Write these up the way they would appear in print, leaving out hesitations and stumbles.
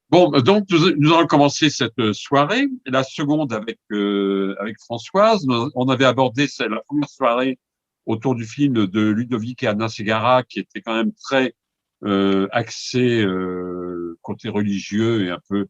Bon, donc nous allons commencer cette soirée, la seconde avec Françoise. On avait abordé la première soirée autour du film de Ludovic et Anna Ségara, qui était quand même très axé côté religieux et un peu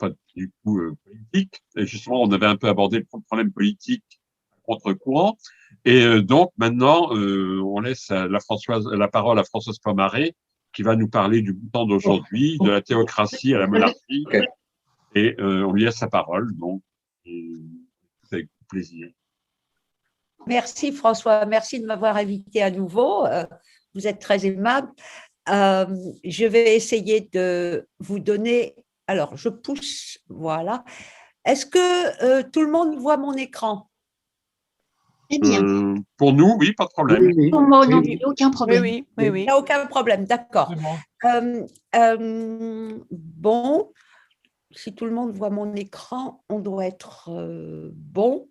pas du coup politique. Et justement, on avait un peu abordé le problème politique contre-courant. Et donc maintenant, on laisse la parole à Françoise Pomaré, qui va nous parler du Bhoutan d'aujourd'hui, de la théocratie à la monarchie, Okay. et on lui laisse la parole, donc, avec plaisir. Merci François, merci de m'avoir invité à nouveau. Vous êtes très aimable. Je vais essayer de vous donner. Alors, je pousse, voilà. Est-ce que tout le monde voit mon écran? Très bien. Pour nous, oui, pas de problème. Oui, Pour moi, non oui. plus, aucun problème. Il n'y a aucun problème, d'accord. Bon, si tout le monde voit mon écran, on doit être bon.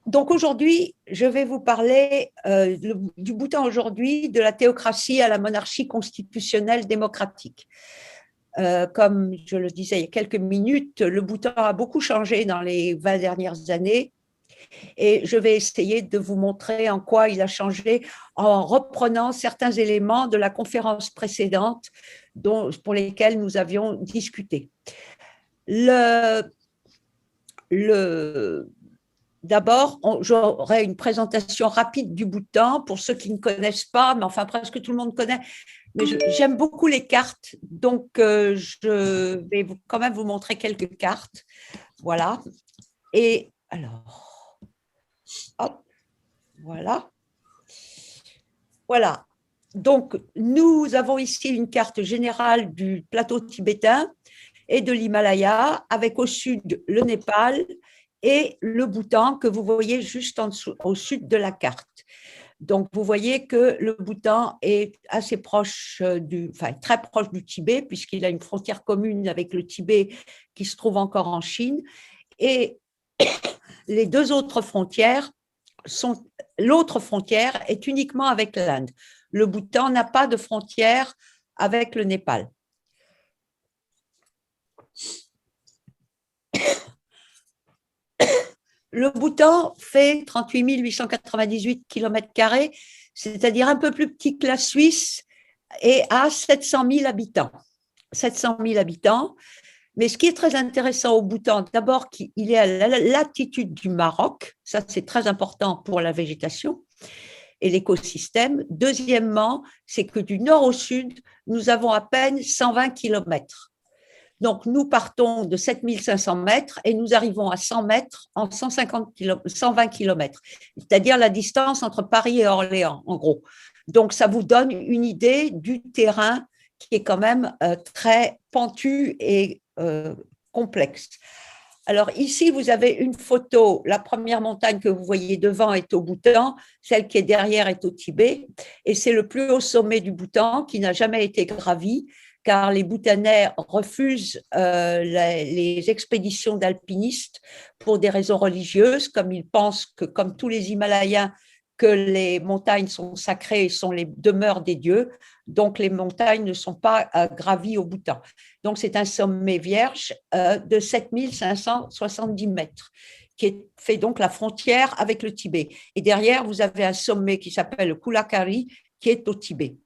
Donc aujourd'hui, je vais vous parler du Bhoutan aujourd'hui, de la théocratie à la monarchie constitutionnelle démocratique. Comme je le disais il y a quelques minutes, le Bhoutan a beaucoup changé dans les 20 dernières années et je vais essayer de vous montrer en quoi il a changé en reprenant certains éléments de la conférence précédente pour lesquels nous avions discuté. D'abord, j'aurai une présentation rapide du Bhoutan pour ceux qui ne connaissent pas, mais enfin presque tout le monde connaît. Mais j'aime beaucoup les cartes, donc je vais quand même vous montrer quelques cartes. Voilà. Et alors, hop, voilà. Voilà. Donc, nous avons ici une carte générale du plateau tibétain et de l'Himalaya, avec au sud le Népal et le Bhoutan que vous voyez juste en dessous, au sud de la carte. Donc, vous voyez que le Bhoutan est assez proche très proche du Tibet, puisqu'il a une frontière commune avec le Tibet qui se trouve encore en Chine. Et les deux autres frontières l'autre frontière est uniquement avec l'Inde. Le Bhoutan n'a pas de frontière avec le Népal. Le Bhoutan fait 38 898 km², c'est-à-dire un peu plus petit que la Suisse et a 700 000 habitants. 700 000 habitants. Mais ce qui est très intéressant au Bhoutan, d'abord qu'il est à la latitude du Maroc, ça c'est très important pour la végétation et l'écosystème. Deuxièmement, c'est que du nord au sud, nous avons à peine 120 km. Donc, nous partons de 7500 mètres et nous arrivons à 100 mètres en 120 km, c'est-à-dire la distance entre Paris et Orléans, en gros. Donc, ça vous donne une idée du terrain qui est quand même très pentu et complexe. Alors ici, vous avez une photo. La première montagne que vous voyez devant est au Bhoutan, celle qui est derrière est au Tibet. Et c'est le plus haut sommet du Bhoutan qui n'a jamais été gravi, car les Bhoutanais refusent les expéditions d'alpinistes pour des raisons religieuses, comme ils pensent que, comme tous les Himalayens, que les montagnes sont sacrées et sont les demeures des dieux, donc les montagnes ne sont pas gravies au Bhoutan. Donc c'est un sommet vierge de 7570 mètres, qui fait donc la frontière avec le Tibet. Et derrière, vous avez un sommet qui s'appelle le Kulakari, qui est au Tibet.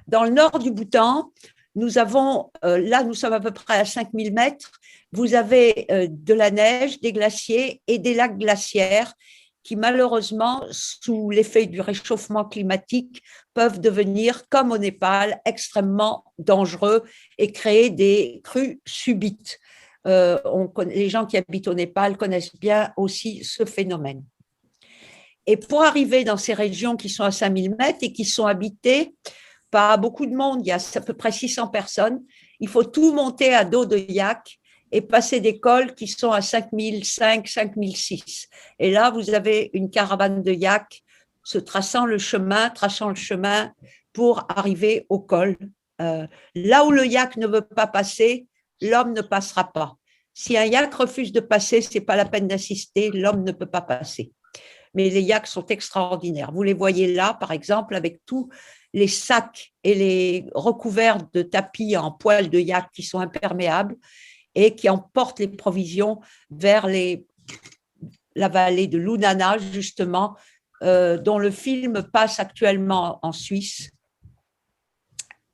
Dans le nord du Bhoutan, nous avons, là nous sommes à peu près à 5000 mètres, vous avez de la neige, des glaciers et des lacs glaciaires qui malheureusement, sous l'effet du réchauffement climatique, peuvent devenir, comme au Népal, extrêmement dangereux et créer des crues subites. Les gens qui habitent au Népal connaissent bien aussi ce phénomène. Et pour arriver dans ces régions qui sont à 5000 mètres et qui sont habitées par beaucoup de monde, il y a à peu près 600 personnes, il faut tout monter à dos de yak et passer des cols qui sont à 5005, 5006. Et là, vous avez une caravane de yaks traçant le chemin pour arriver au col. Là où le yak ne veut pas passer, l'homme ne passera pas. Si un yak refuse de passer, ce n'est pas la peine d'insister, l'homme ne peut pas passer. mais les yaks sont extraordinaires. Vous les voyez là, par exemple, avec tous les sacs et les recouverts de tapis en poils de yak qui sont imperméables et qui emportent les provisions vers la vallée de Lunana, justement, dont le film passe actuellement en Suisse.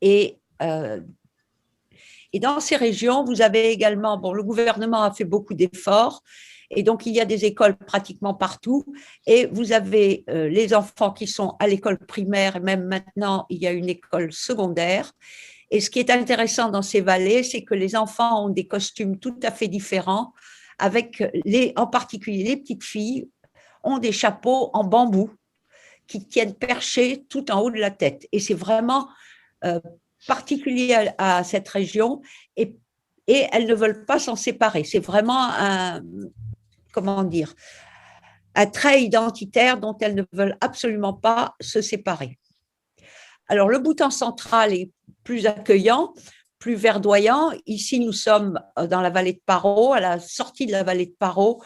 Et dans ces régions, vous avez également, bon, le gouvernement a fait beaucoup d'efforts, et donc il y a des écoles pratiquement partout, et vous avez les enfants qui sont à l'école primaire, et même maintenant, il y a une école secondaire. Et ce qui est intéressant dans ces vallées, c'est que les enfants ont des costumes tout à fait différents, avec en particulier les petites filles ont des chapeaux en bambou qui tiennent perchés tout en haut de la tête. Et c'est vraiment particulier à cette région, et elles ne veulent pas s'en séparer. C'est vraiment comment dire, un trait identitaire dont elles ne veulent absolument pas se séparer. Alors, le Bhoutan central est plus accueillant, plus verdoyant. Ici, nous sommes dans la vallée de Paro, à la sortie de la vallée de Paro,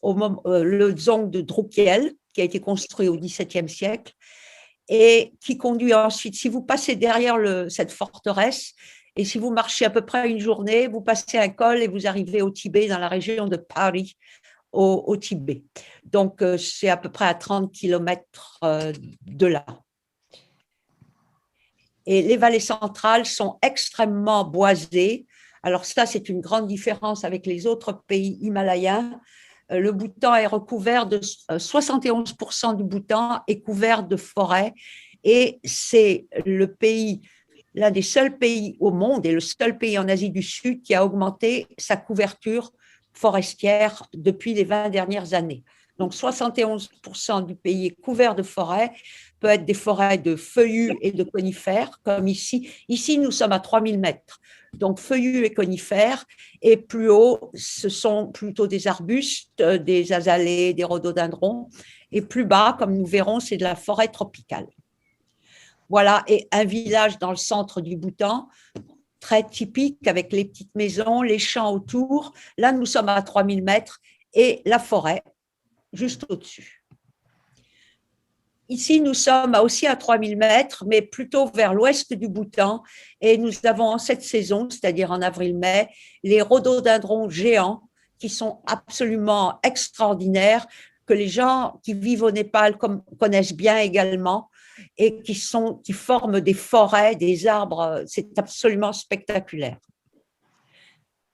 le dzong de Drukgyal, qui a été construit au XVIIe siècle, et qui conduit ensuite, si vous passez derrière cette forteresse, et si vous marchez à peu près une journée, vous passez un col et vous arrivez au Tibet, dans la région de Pari, au Tibet. Donc, c'est à peu près à 30 kilomètres de là. Et les vallées centrales sont extrêmement boisées. Alors ça, c'est une grande différence avec les autres pays himalayens. Le Bhoutan est recouvert de 71% du Bhoutan est couvert de forêts, et c'est l'un des seuls pays au monde et le seul pays en Asie du Sud qui a augmenté sa couverture forestière depuis les 20 dernières années. Donc 71% du pays est couvert de forêts, peut être des forêts de feuillus et de conifères, comme ici. Ici, nous sommes à 3000 mètres. Donc feuillus et conifères, et plus haut, ce sont plutôt des arbustes, des azalées, des rhododendrons, et plus bas, comme nous verrons, c'est de la forêt tropicale. Voilà, et un village dans le centre du Bhoutan, très typique, avec les petites maisons, les champs autour. Là, nous sommes à 3000 mètres, et la forêt juste au-dessus. Ici, nous sommes aussi à 3000 mètres, mais plutôt vers l'ouest du Bhoutan, et nous avons en cette saison, c'est-à-dire en avril-mai, les rhododendrons géants qui sont absolument extraordinaires, que les gens qui vivent au Népal connaissent bien également, et qui forment des forêts, des arbres. C'est absolument spectaculaire.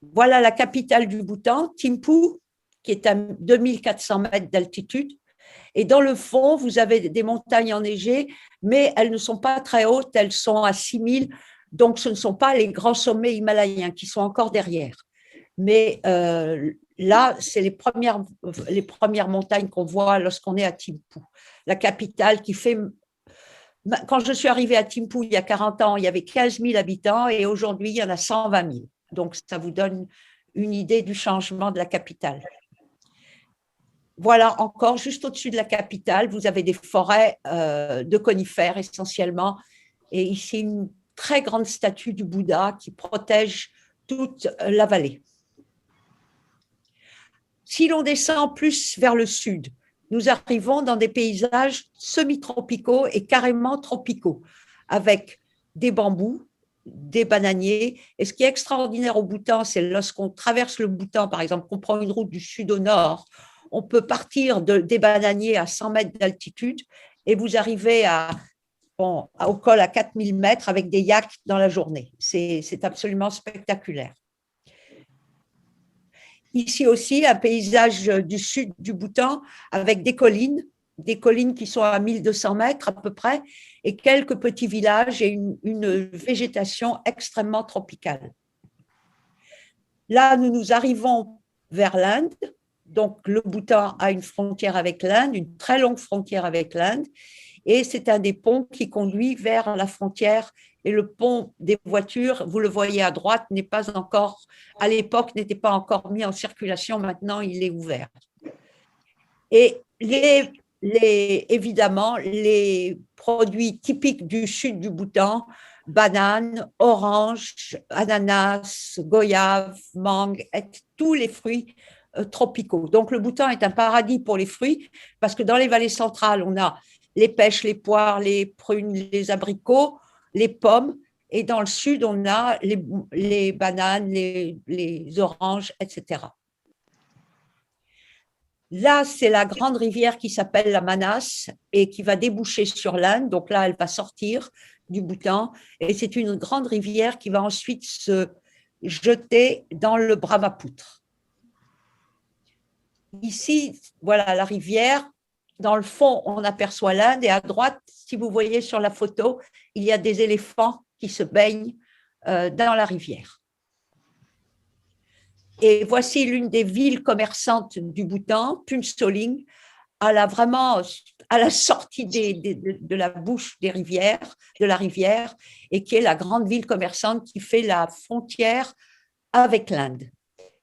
Voilà la capitale du Bhoutan, Thimphu, qui est à 2400 mètres d'altitude. Et dans le fond, vous avez des montagnes enneigées, mais elles ne sont pas très hautes, elles sont à 6000, donc ce ne sont pas les grands sommets himalayens qui sont encore derrière. Mais là, c'est les premières montagnes qu'on voit lorsqu'on est à Thimphu, la capitale qui fait… Quand je suis arrivée à Thimphu il y a 40 ans, il y avait 15 000 habitants, et aujourd'hui, il y en a 120 000. Donc, ça vous donne une idée du changement de la capitale. Voilà, encore juste au-dessus de la capitale, vous avez des forêts de conifères essentiellement, et ici une très grande statue du Bouddha qui protège toute la vallée. Si l'on descend plus vers le sud, nous arrivons dans des paysages semi-tropicaux et carrément tropicaux, avec des bambous, des bananiers. Et ce qui est extraordinaire au Bhoutan, c'est lorsqu'on traverse le Bhoutan, par exemple, qu'on prend une route du sud au nord, on peut partir des bananiers à 100 mètres d'altitude, et vous arrivez au col à 4000 mètres avec des yaks dans la journée. C'est absolument spectaculaire. Ici aussi, un paysage du sud du Bhoutan avec des collines qui sont à 1200 mètres à peu près, et quelques petits villages et une végétation extrêmement tropicale. Là, nous arrivons vers l'Inde. Donc, le Bhoutan a une frontière avec l'Inde, une très longue frontière avec l'Inde, et c'est un des ponts qui conduit vers la frontière. Et le pont des voitures, vous le voyez à droite, n'est pas encore, à l'époque, n'était pas encore mis en circulation. Maintenant, il est ouvert. Et évidemment, les produits typiques du sud du Bhoutan, bananes, oranges, ananas, goyaves, mangues, tous les fruits tropicaux. Donc, le Bhoutan est un paradis pour les fruits parce que dans les vallées centrales, on a les pêches, les poires, les prunes, les abricots, les pommes. Et dans le sud, on a les bananes, les oranges, etc. Là, c'est la grande rivière qui s'appelle la Manas et qui va déboucher sur l'Inde. Donc là, elle va sortir du Bhoutan. Et c'est une grande rivière qui va ensuite se jeter dans le Brahmapoutre. Ici, voilà la rivière. Dans le fond, on aperçoit l'Inde et à droite, si vous voyez sur la photo, il y a des éléphants qui se baignent dans la rivière. Et voici l'une des villes commerçantes du Bhoutan, Phuntsholing, vraiment à la sortie de la bouche de la rivière, et qui est la grande ville commerçante qui fait la frontière avec l'Inde.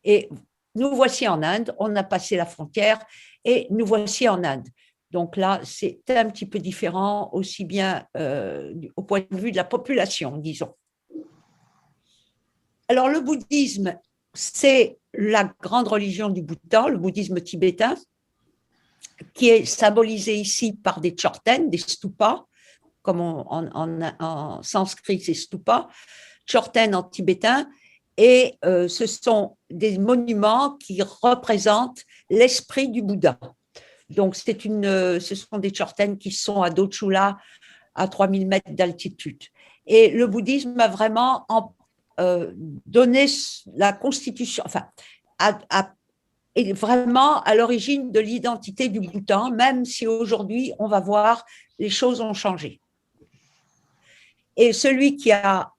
Et nous voici en Inde, on a passé la frontière et nous voici en Inde. Donc là, c'est un petit peu différent, aussi bien au point de vue de la population, disons. Alors, le bouddhisme, c'est la grande religion du Bhoutan, le bouddhisme tibétain, qui est symbolisé ici par des chortens, des stupas, comme en sanskrit, c'est stupa, chorten en tibétain, et ce sont des monuments qui représentent l'esprit du Bouddha. Donc, ce sont des chortens qui sont à Dochula, à 3000 mètres d'altitude. Et le bouddhisme a vraiment donné la constitution, enfin, est vraiment à l'origine de l'identité du Bhoutan, même si aujourd'hui, on va voir, les choses ont changé. Et celui qui a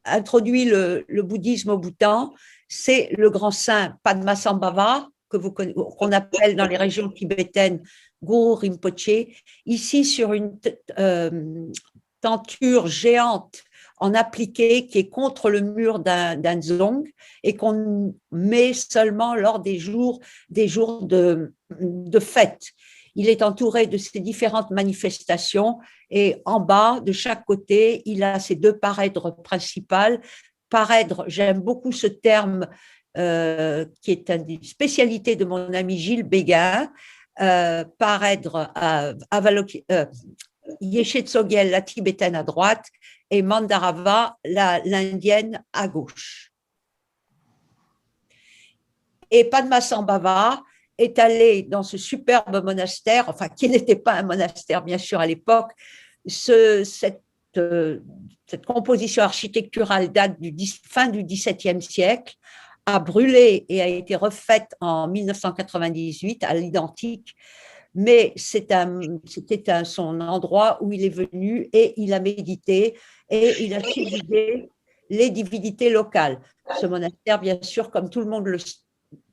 introduit le bouddhisme au Bhoutan, c'est le grand saint Padmasambhava, qu'on appelle dans les régions tibétaines Guru Rinpoche, ici sur une tenture géante en appliqué qui est contre le mur d'un dzong et qu'on met seulement lors des jours de fête. Il est entouré de ces différentes manifestations et en bas, de chaque côté, il a ces deux parèdres principales. Parèdre, j'aime beaucoup ce terme qui est une spécialité de mon ami Gilles Béguin, parèdre Yeshe Tsogyal, la tibétaine à droite, et Mandarava, l'indienne à gauche. Et Padmasambhava est allé dans ce superbe monastère, enfin qui n'était pas un monastère bien sûr à l'époque. Cette composition architecturale date fin du XVIIe siècle, a brûlé et a été refaite en 1998 à l'identique, mais c'était son endroit où il est venu et il a médité et il a subjugué les divinités locales. Ce monastère, bien sûr, comme tout le monde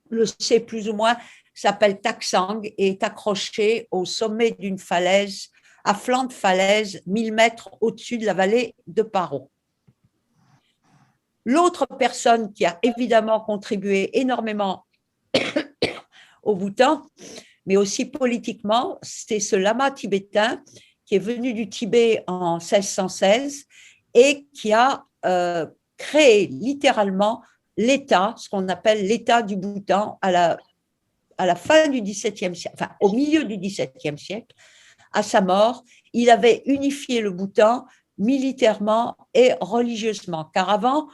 le sait plus ou moins, s'appelle Taksang et est accroché au sommet d'une falaise, à flanc de falaise, 1000 mètres au-dessus de la vallée de Paro. L'autre personne qui a évidemment contribué énormément au Bhoutan, mais aussi politiquement, c'est ce lama tibétain qui est venu du Tibet en 1616 et qui a créé littéralement l'État, ce qu'on appelle l'État du Bhoutan à la fin du XVIIe siècle, enfin au milieu du XVIIe siècle, à sa mort. Il avait unifié le Bhoutan militairement et religieusement, car avant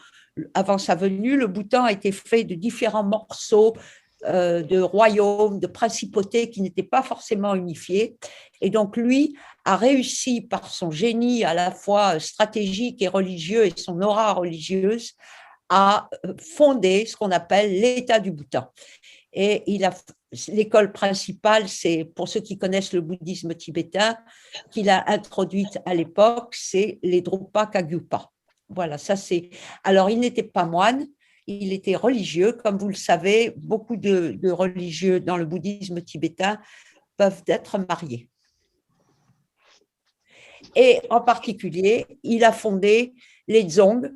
sa venue, le Bhoutan a été fait de différents morceaux de royaumes, de principautés qui n'étaient pas forcément unifiés. Et donc, lui a réussi par son génie à la fois stratégique et religieux et son aura religieuse à fonder ce qu'on appelle l'État du Bhoutan. Et l'école principale, c'est, pour ceux qui connaissent le bouddhisme tibétain, qu'il a introduite à l'époque, c'est les Drupa Kagyupa. Voilà, ça c'est. Alors, il n'était pas moine, il était religieux. Comme vous le savez, beaucoup de religieux dans le bouddhisme tibétain peuvent être mariés. Et en particulier, il a fondé les dzongs,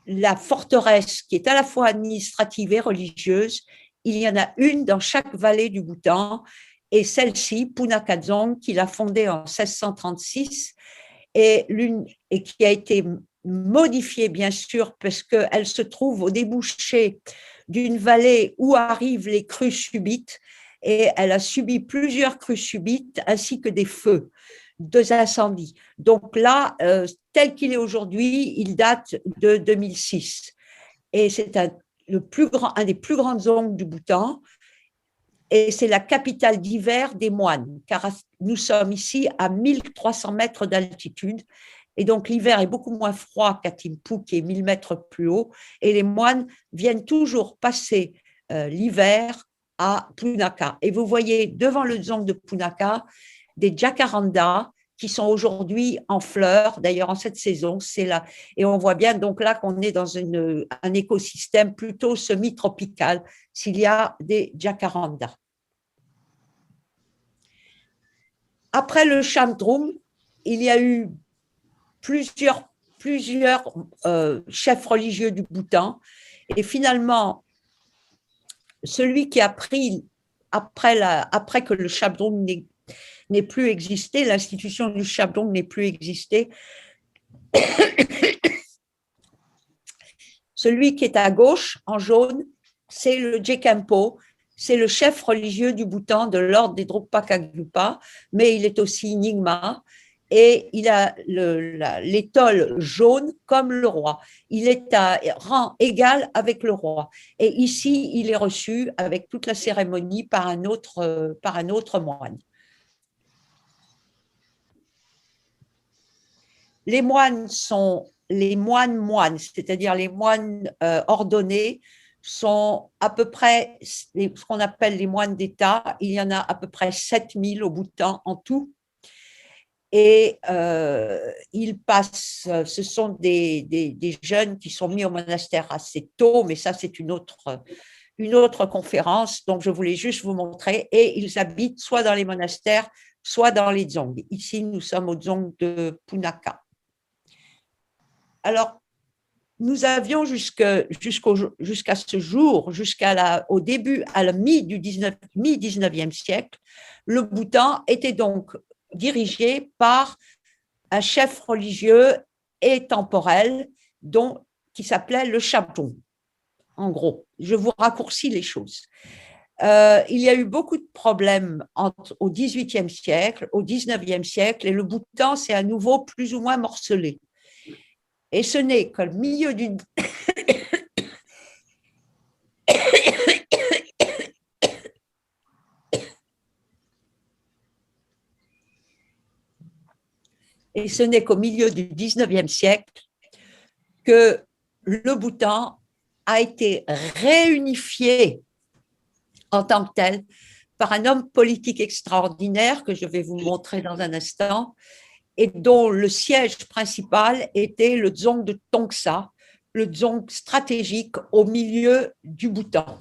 la forteresse qui est à la fois administrative et religieuse. Il y en a une dans chaque vallée du Bhoutan, et celle-ci, Punakha Dzong, qu'il a fondée en 1636, et qui a été modifiée, bien sûr, parce qu'elle se trouve au débouché d'une vallée où arrivent les crues subites, et elle a subi plusieurs crues subites ainsi que des feux, deux incendies. Donc là, tel qu'il est aujourd'hui, il date de 2006. Et c'est un des plus grandes ongles du Bhoutan. Et c'est la capitale d'hiver des moines, car nous sommes ici à 1300 mètres d'altitude. Et donc, l'hiver est beaucoup moins froid qu'à Thimphu, qui est 1000 mètres plus haut. Et les moines viennent toujours passer l'hiver à Punakha. Et vous voyez devant le dzong de Punakha des jacarandas qui sont aujourd'hui en fleurs. D'ailleurs, en cette saison, c'est là. Et on voit bien donc là qu'on est dans un écosystème plutôt semi-tropical s'il y a des jacarandas. Après le Shamdrum, il y a eu plusieurs chefs religieux du Bhoutan. Et finalement, celui qui a pris, après que le Shamdrum n'ait plus existé, l'institution du Shamdrum n'ait plus existé, celui qui est à gauche, en jaune, c'est le Gekempo, c'est le chef religieux du Bhoutan de l'ordre des Drukpa Kagyupa, mais il est aussi Nyingma, et il a l'étole jaune comme le roi. Il est à rang égal avec le roi. Et ici, il est reçu avec toute la cérémonie par un autre moine. Les moines sont les moines, c'est-à-dire les moines ordonnés, sont à peu près ce qu'on appelle les moines d'État. Il y en a à peu près 7000 au Bhoutan en tout. Et ils passent, ce sont des jeunes qui sont mis au monastère assez tôt, mais ça c'est une autre conférence, donc je voulais juste vous montrer. Et ils habitent soit dans les monastères, soit dans les dzongs. Ici, nous sommes au dzong de Punakha. Alors, nous avions jusqu'à ce jour, au début, à la mi-19e siècle, le Bhoutan était donc dirigé par un chef religieux et temporel qui s'appelait le Shabdung. En gros, je vous raccourcis les choses. Il y a eu beaucoup de problèmes au XVIIIe siècle, au XIXe siècle, et le Bhoutan s'est à nouveau plus ou moins morcelé. Et ce n'est qu'au milieu du Et ce n'est qu'au milieu du XIXe siècle que le Bhoutan a été réunifié en tant que tel par un homme politique extraordinaire que je vais vous montrer dans un instant et dont le siège principal était le dzong de Tongsa, le dzong stratégique au milieu du Bhoutan.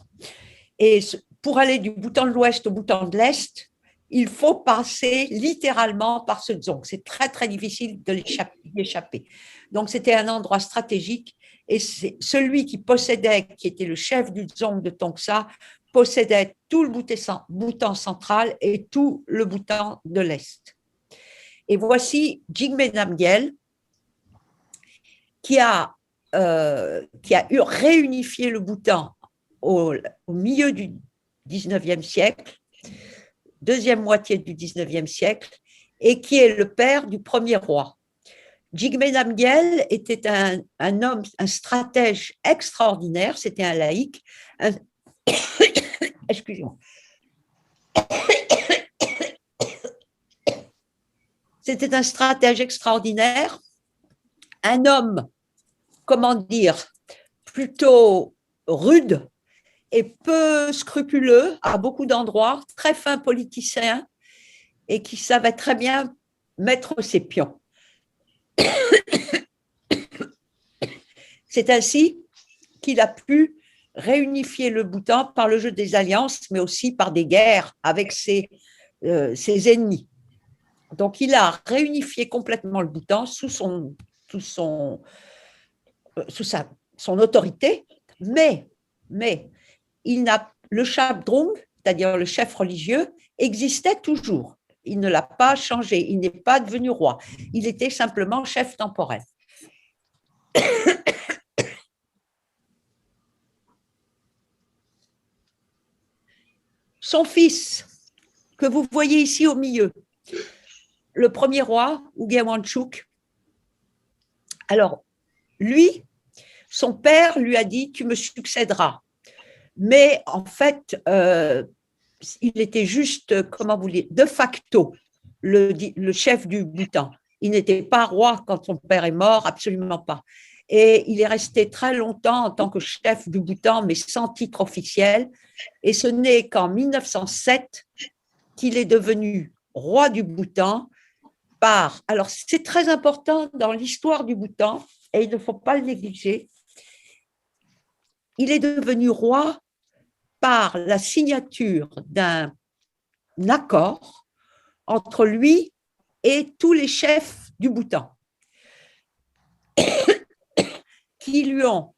Et pour aller du Bhoutan de l'Ouest au Bhoutan de l'Est, il faut passer littéralement par ce dzong. C'est très, très difficile de y échapper. Donc, c'était un endroit stratégique et celui qui était le chef du dzong de Tongsa, possédait tout le Bhoutan central et tout le Bhoutan de l'Est. Et voici Jigme Namgyel qui a réunifié le Bhoutan au milieu du 19e siècle, deuxième moitié du 19e siècle, et qui est le père du premier roi. Jigme Namgyel était un homme, un stratège extraordinaire, c'était un laïc. Excusez-moi. C'était un stratège extraordinaire, un homme, comment dire, plutôt rude et peu scrupuleux à beaucoup d'endroits, très fin politicien et qui savait très bien mettre ses pions. C'est ainsi qu'il a pu réunifier le Bhoutan par le jeu des alliances, mais aussi par des guerres avec ses ennemis. Donc, il a réunifié complètement le Bhoutan sous son autorité, mais le Shabdrung, c'est-à-dire le chef religieux, existait toujours. Il ne l'a pas changé, il n'est pas devenu roi. Il était simplement chef temporel. Son fils, que vous voyez ici au milieu, le premier roi, Uge Wanchuk, alors, lui, son père lui a dit « tu me succéderas ». Mais en fait, il était juste, comment vous dites, de facto, le chef du Bhoutan. Il n'était pas roi quand son père est mort, absolument pas. Et il est resté très longtemps en tant que chef du Bhoutan, mais sans titre officiel. Et ce n'est qu'en 1907 qu'il est devenu roi du Bhoutan par… Alors, c'est très important dans l'histoire du Bhoutan, et il ne faut pas le négliger. Il est devenu roi par la signature d'un accord entre lui et tous les chefs du Bhoutan qui l'ont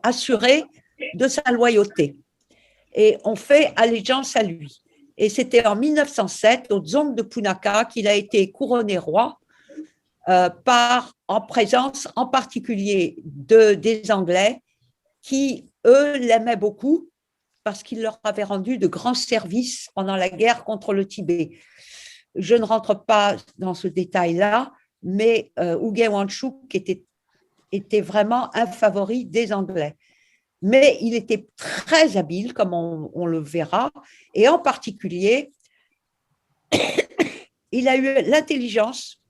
assuré de sa loyauté et ont fait allégeance à lui. Et c'était en 1907, au Dzong de Punakha, qu'il a été couronné roi en présence en particulier des Anglais qui, eux, l'aimaient beaucoup parce qu'il leur avait rendu de grands services pendant la guerre contre le Tibet. Je ne rentre pas dans ce détail-là, mais Uge Wanchuk était vraiment un favori des Anglais. Mais il était très habile, comme on le verra, et en particulier, il a eu l'intelligence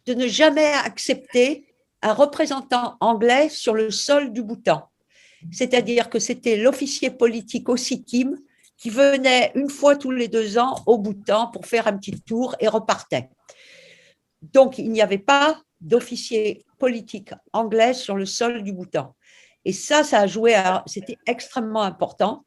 de ne jamais accepter un représentant anglais sur le sol du Bhoutan. C'est-à-dire que c'était l'officier politique au Sikkim qui venait une fois tous les 2 ans au Bhoutan pour faire un petit tour et repartait. Donc, il n'y avait pas d'officier politique anglais sur le sol du Bhoutan. Et ça a joué, c'était extrêmement important.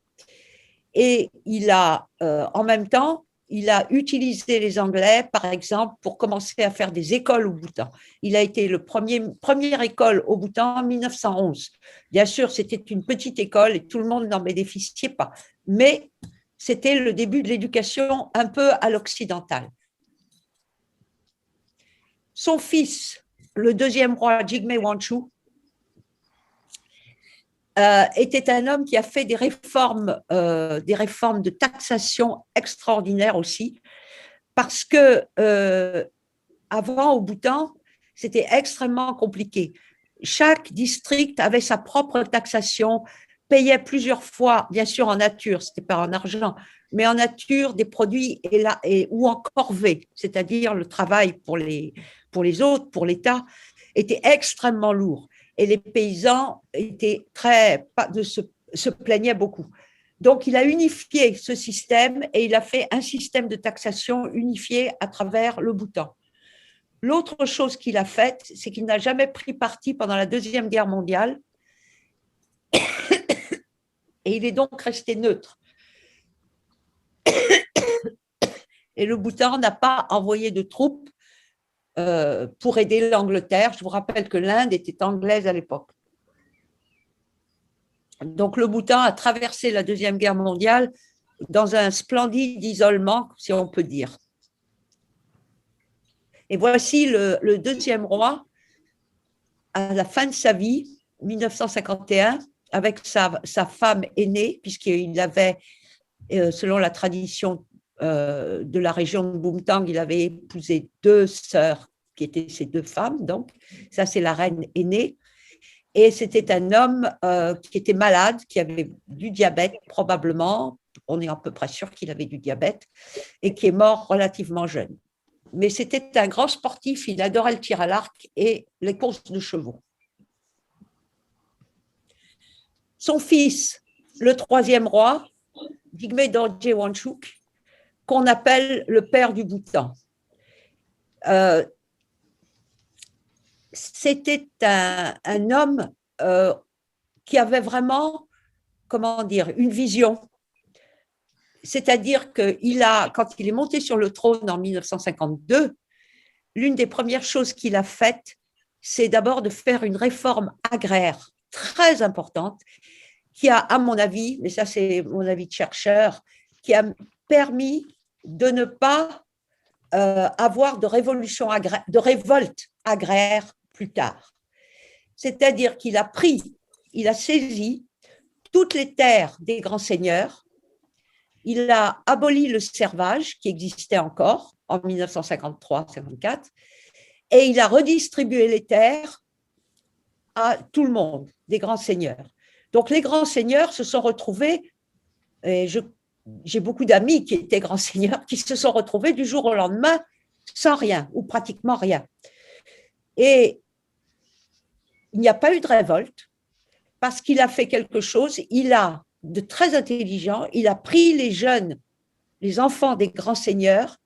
Et il a, en même temps, il a utilisé les Anglais, par exemple, pour commencer à faire des écoles au Bhoutan. Il a été première école au Bhoutan en 1911. Bien sûr, c'était une petite école et tout le monde n'en bénéficiait pas. Mais c'était le début de l'éducation un peu à l'occidentale. Son fils, le deuxième roi, Jigme Wanchuk, était un homme qui a fait des réformes de taxation extraordinaires aussi, parce que avant, au Bhoutan, c'était extrêmement compliqué. Chaque district avait sa propre taxation, payait plusieurs fois, bien sûr en nature, ce n'était pas en argent, mais en nature des produits ou en corvée, c'est-à-dire le travail pour les autres, pour l'État, était extrêmement lourd. Et les paysans se plaignaient beaucoup. Donc, il a unifié ce système et il a fait un système de taxation unifié à travers le Bhoutan. L'autre chose qu'il a faite, c'est qu'il n'a jamais pris parti pendant la Deuxième Guerre mondiale et il est donc resté neutre. Et le Bhoutan n'a pas envoyé de troupes pour aider l'Angleterre. Je vous rappelle que l'Inde était anglaise à l'époque. Donc, le Bhoutan a traversé la Deuxième Guerre mondiale dans un splendide isolement, si on peut dire. Et voici le deuxième roi, à la fin de sa vie, 1951, avec sa femme aînée, puisqu'il avait, selon la tradition de la région de Boumtang, il avait épousé 2 sœurs qui étaient ses 2 femmes. Donc, ça, c'est la reine aînée. Et c'était un homme qui était malade, qui avait du diabète probablement, on est à peu près sûr qu'il avait du diabète, et qui est mort relativement jeune. Mais c'était un grand sportif, il adorait le tir à l'arc et les courses de chevaux. Son fils, le 3e roi, Jigme Dorje Wanchuk, qu'on appelle le père du Bhoutan. C'était un homme qui avait vraiment, comment dire, une vision. C'est-à-dire que quand il est monté sur le trône en 1952, l'une des premières choses qu'il a faites, c'est d'abord de faire une réforme agraire très importante qui a, à mon avis, mais ça c'est mon avis de chercheur, qui a permis de ne pas avoir de révolte agraire plus tard. C'est-à-dire qu'il a saisi toutes les terres des grands seigneurs, il a aboli le servage qui existait encore en 1953-54 et il a redistribué les terres à tout le monde, des grands seigneurs. Donc les grands seigneurs se sont retrouvés, et j'ai beaucoup d'amis qui étaient grands seigneurs, qui se sont retrouvés du jour au lendemain sans rien, ou pratiquement rien. Et il n'y a pas eu de révolte, parce qu'il a fait quelque chose, il a de très intelligent, il a pris les jeunes, les enfants des grands seigneurs,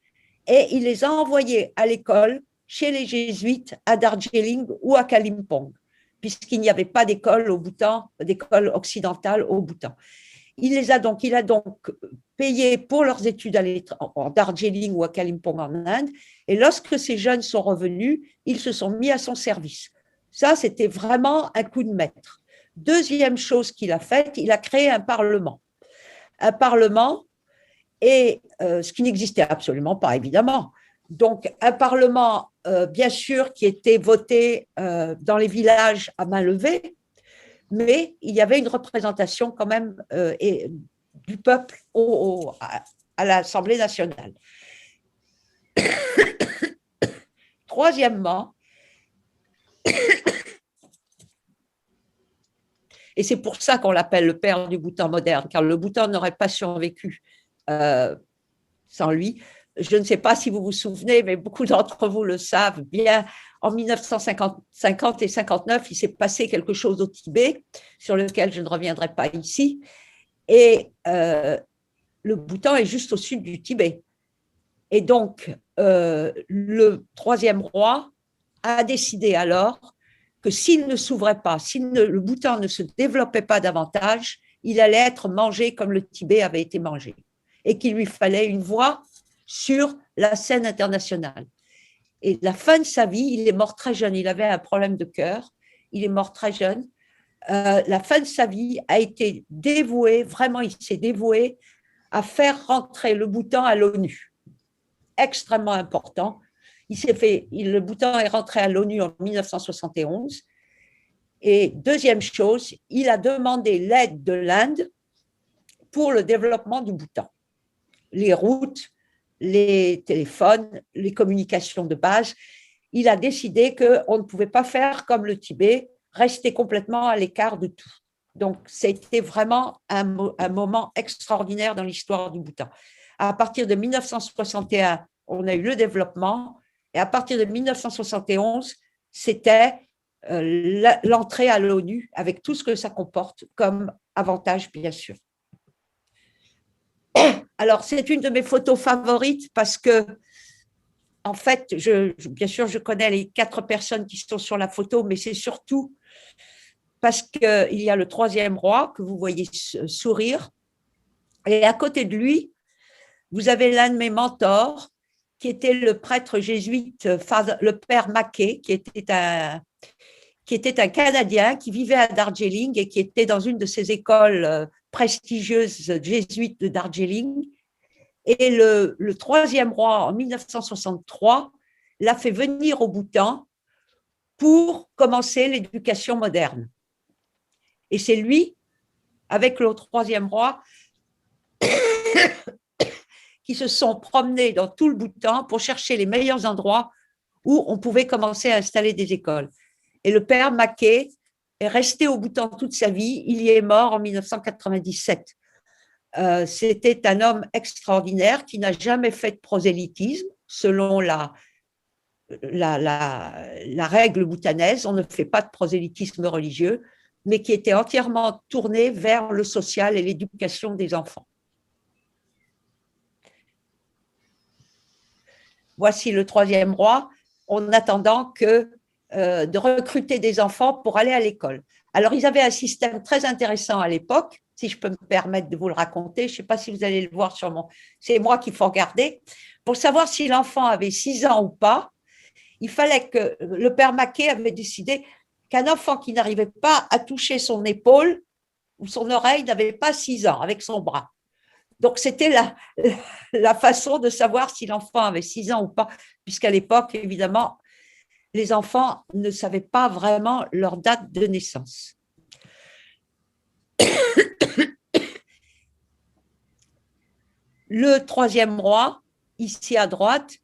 et il les a envoyés à l'école chez les jésuites à Darjeeling ou à Kalimpong, puisqu'il n'y avait pas d'école au Bhoutan, d'école occidentale au Bhoutan. Il a donc payé pour leurs études en Darjeeling ou à Kalimpong en Inde, et lorsque ces jeunes sont revenus, ils se sont mis à son service. Ça, c'était vraiment un coup de maître. Deuxième chose qu'il a faite, il a créé un parlement. Un parlement, et ce qui n'existait absolument pas, évidemment. Donc, un parlement, bien sûr, qui était voté dans les villages à main levée, mais il y avait une représentation quand même du peuple à l'Assemblée nationale. Troisièmement, et c'est pour ça qu'on l'appelle le père du Bhoutan moderne, car le Bhoutan n'aurait pas survécu sans lui. Je ne sais pas si vous vous souvenez, mais beaucoup d'entre vous le savent bien. En 1950 et 59, il s'est passé quelque chose au Tibet, sur lequel je ne reviendrai pas ici. Et le Bhoutan est juste au sud du Tibet. Et donc, le troisième roi a décidé alors que s'il ne s'ouvrait pas, si le Bhoutan ne se développait pas davantage, il allait être mangé comme le Tibet avait été mangé. Et qu'il lui fallait une voix sur la scène internationale. Et la fin de sa vie, il est mort très jeune, il avait un problème de cœur, il est mort très jeune. La fin de sa vie a été dévouée, vraiment il s'est dévoué à faire rentrer le Bhoutan à l'ONU. Extrêmement important. Le Bhoutan est rentré à l'ONU en 1971. Et deuxième chose, il a demandé l'aide de l'Inde pour le développement du Bhoutan. Les routes, les téléphones, les communications de base. Il a décidé qu'on ne pouvait pas faire comme le Tibet, rester complètement à l'écart de tout. Donc, c'était vraiment un moment extraordinaire dans l'histoire du Bhoutan. À partir de 1961, on a eu le développement, et à partir de 1971, c'était l'entrée à l'ONU, avec tout ce que ça comporte comme avantage, bien sûr. Alors, c'est une de mes photos favorites parce que, en fait, bien sûr, je connais les 4 personnes qui sont sur la photo, mais c'est surtout parce qu'il y a le troisième roi que vous voyez sourire. Et à côté de lui, vous avez l'un de mes mentors, qui était le prêtre jésuite, le père Mackay, qui était un Canadien qui vivait à Darjeeling et qui était dans une de ces écoles prestigieuses jésuites de Darjeeling. Et le troisième roi, en 1963, l'a fait venir au Bhoutan pour commencer l'éducation moderne. Et c'est lui, avec le troisième roi, qui se sont promenés dans tout le Bhoutan pour chercher les meilleurs endroits où on pouvait commencer à installer des écoles. Et le père Mackay est resté au Bhoutan toute sa vie. Il y est mort en 1997. C'était un homme extraordinaire qui n'a jamais fait de prosélytisme, selon la règle bhoutanaise. On ne fait pas de prosélytisme religieux, mais qui était entièrement tourné vers le social et l'éducation des enfants. Voici le troisième roi, en attendant de recruter des enfants pour aller à l'école. Alors, ils avaient un système très intéressant à l'époque, si je peux me permettre de vous le raconter. Je ne sais pas si vous allez le voir sur mon… C'est moi qu'il faut regarder. Pour savoir si l'enfant avait 6 ans ou pas, il fallait que… Le père Mackay avait décidé qu'un enfant qui n'arrivait pas à toucher son épaule ou son oreille n'avait pas 6 ans avec son bras. Donc, c'était la façon de savoir si l'enfant avait 6 ans ou pas, puisqu'à l'époque, évidemment, les enfants ne savaient pas vraiment leur date de naissance. Le troisième roi, ici à droite,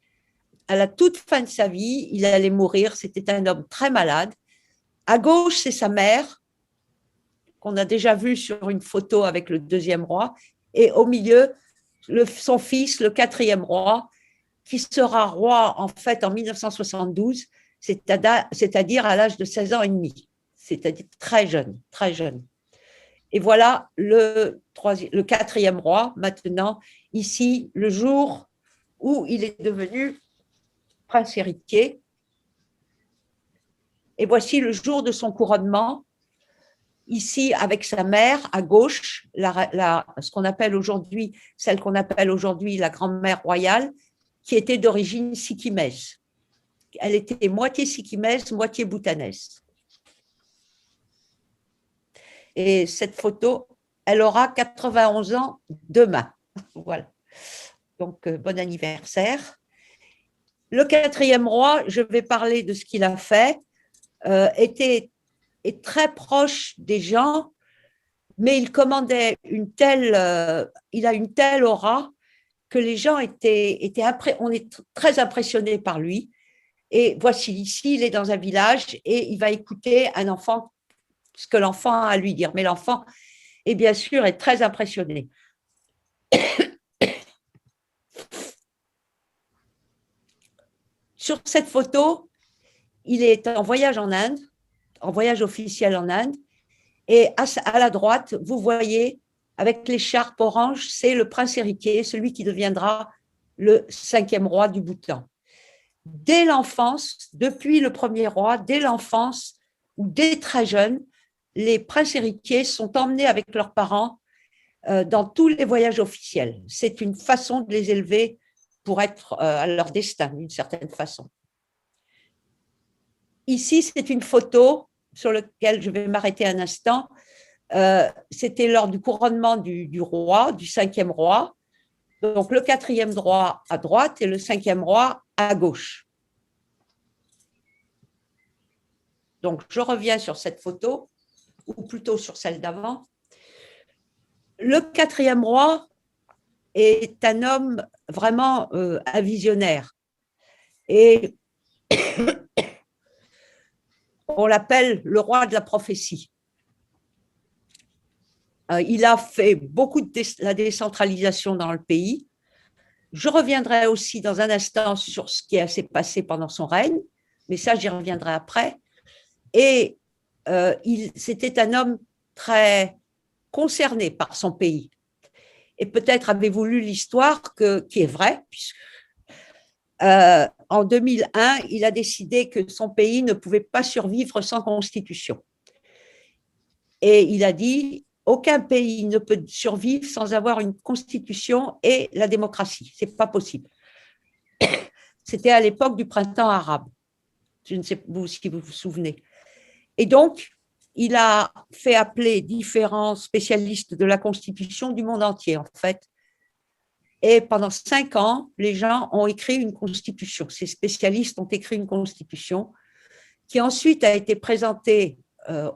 à la toute fin de sa vie, il allait mourir. C'était un homme très malade. À gauche, c'est sa mère, qu'on a déjà vue sur une photo avec le deuxième roi. Et au milieu, son fils, le quatrième roi, qui sera roi en fait en 1972, c'est-à-dire à l'âge de 16 ans et demi. C'est-à-dire très jeune, très jeune. Et voilà le quatrième roi, maintenant, ici, le jour où il est devenu prince héritier. Et voici le jour de son couronnement, ici avec sa mère à gauche, ce qu'on appelle aujourd'hui, celle qu'on appelle aujourd'hui la grand-mère royale, qui était d'origine sikimèse. Elle était moitié sikimèse, moitié bhoutanaise. Et cette photo, elle aura 91 ans demain. Voilà. Donc, bon anniversaire. Le quatrième roi, je vais parler de ce qu'il a fait, est très proche des gens, mais il commandait il a une telle aura que les gens on est très impressionnés par lui. Et voici ici, il est dans un village et il va écouter un enfant, ce que l'enfant a à lui dire. Mais l'enfant, est bien sûr, est très impressionné. Sur cette photo, il est en voyage en Inde, en voyage officiel en Inde, et à la droite, vous voyez, avec l'écharpe orange, c'est le prince héritier, celui qui deviendra le 5e roi du Bhoutan. Dès l'enfance, depuis le premier roi, dès l'enfance ou dès très jeune, les princes héritiers sont emmenés avec leurs parents dans tous les voyages officiels. C'est une façon de les élever pour être à leur destin, d'une certaine façon. Ici, c'est une photo sur laquelle je vais m'arrêter un instant. C'était lors du couronnement du roi, du 5e roi. Donc, le 4e roi à droite et le 5e roi à gauche. Donc, je reviens sur cette photo, ou plutôt sur celle d'avant. Le 4e roi est un homme vraiment un visionnaire. Et on l'appelle le roi de la prophétie. Il a fait beaucoup de la décentralisation dans le pays. Je reviendrai aussi dans un instant sur ce qui s'est passé pendant son règne, mais ça, j'y reviendrai après. Et c'était un homme très concerné par son pays. Et peut-être avez-vous lu l'histoire qui est vraie, puisque en 2001, il a décidé que son pays ne pouvait pas survivre sans constitution. Et il a dit, aucun pays ne peut survivre sans avoir une constitution et la démocratie. Ce n'est pas possible. C'était à l'époque du printemps arabe. Je ne sais pas si vous vous souvenez. Et donc, il a fait appeler différents spécialistes de la Constitution du monde entier, en fait. Et pendant 5 ans, les gens ont écrit une constitution. Ces spécialistes ont écrit une constitution qui ensuite a été présentée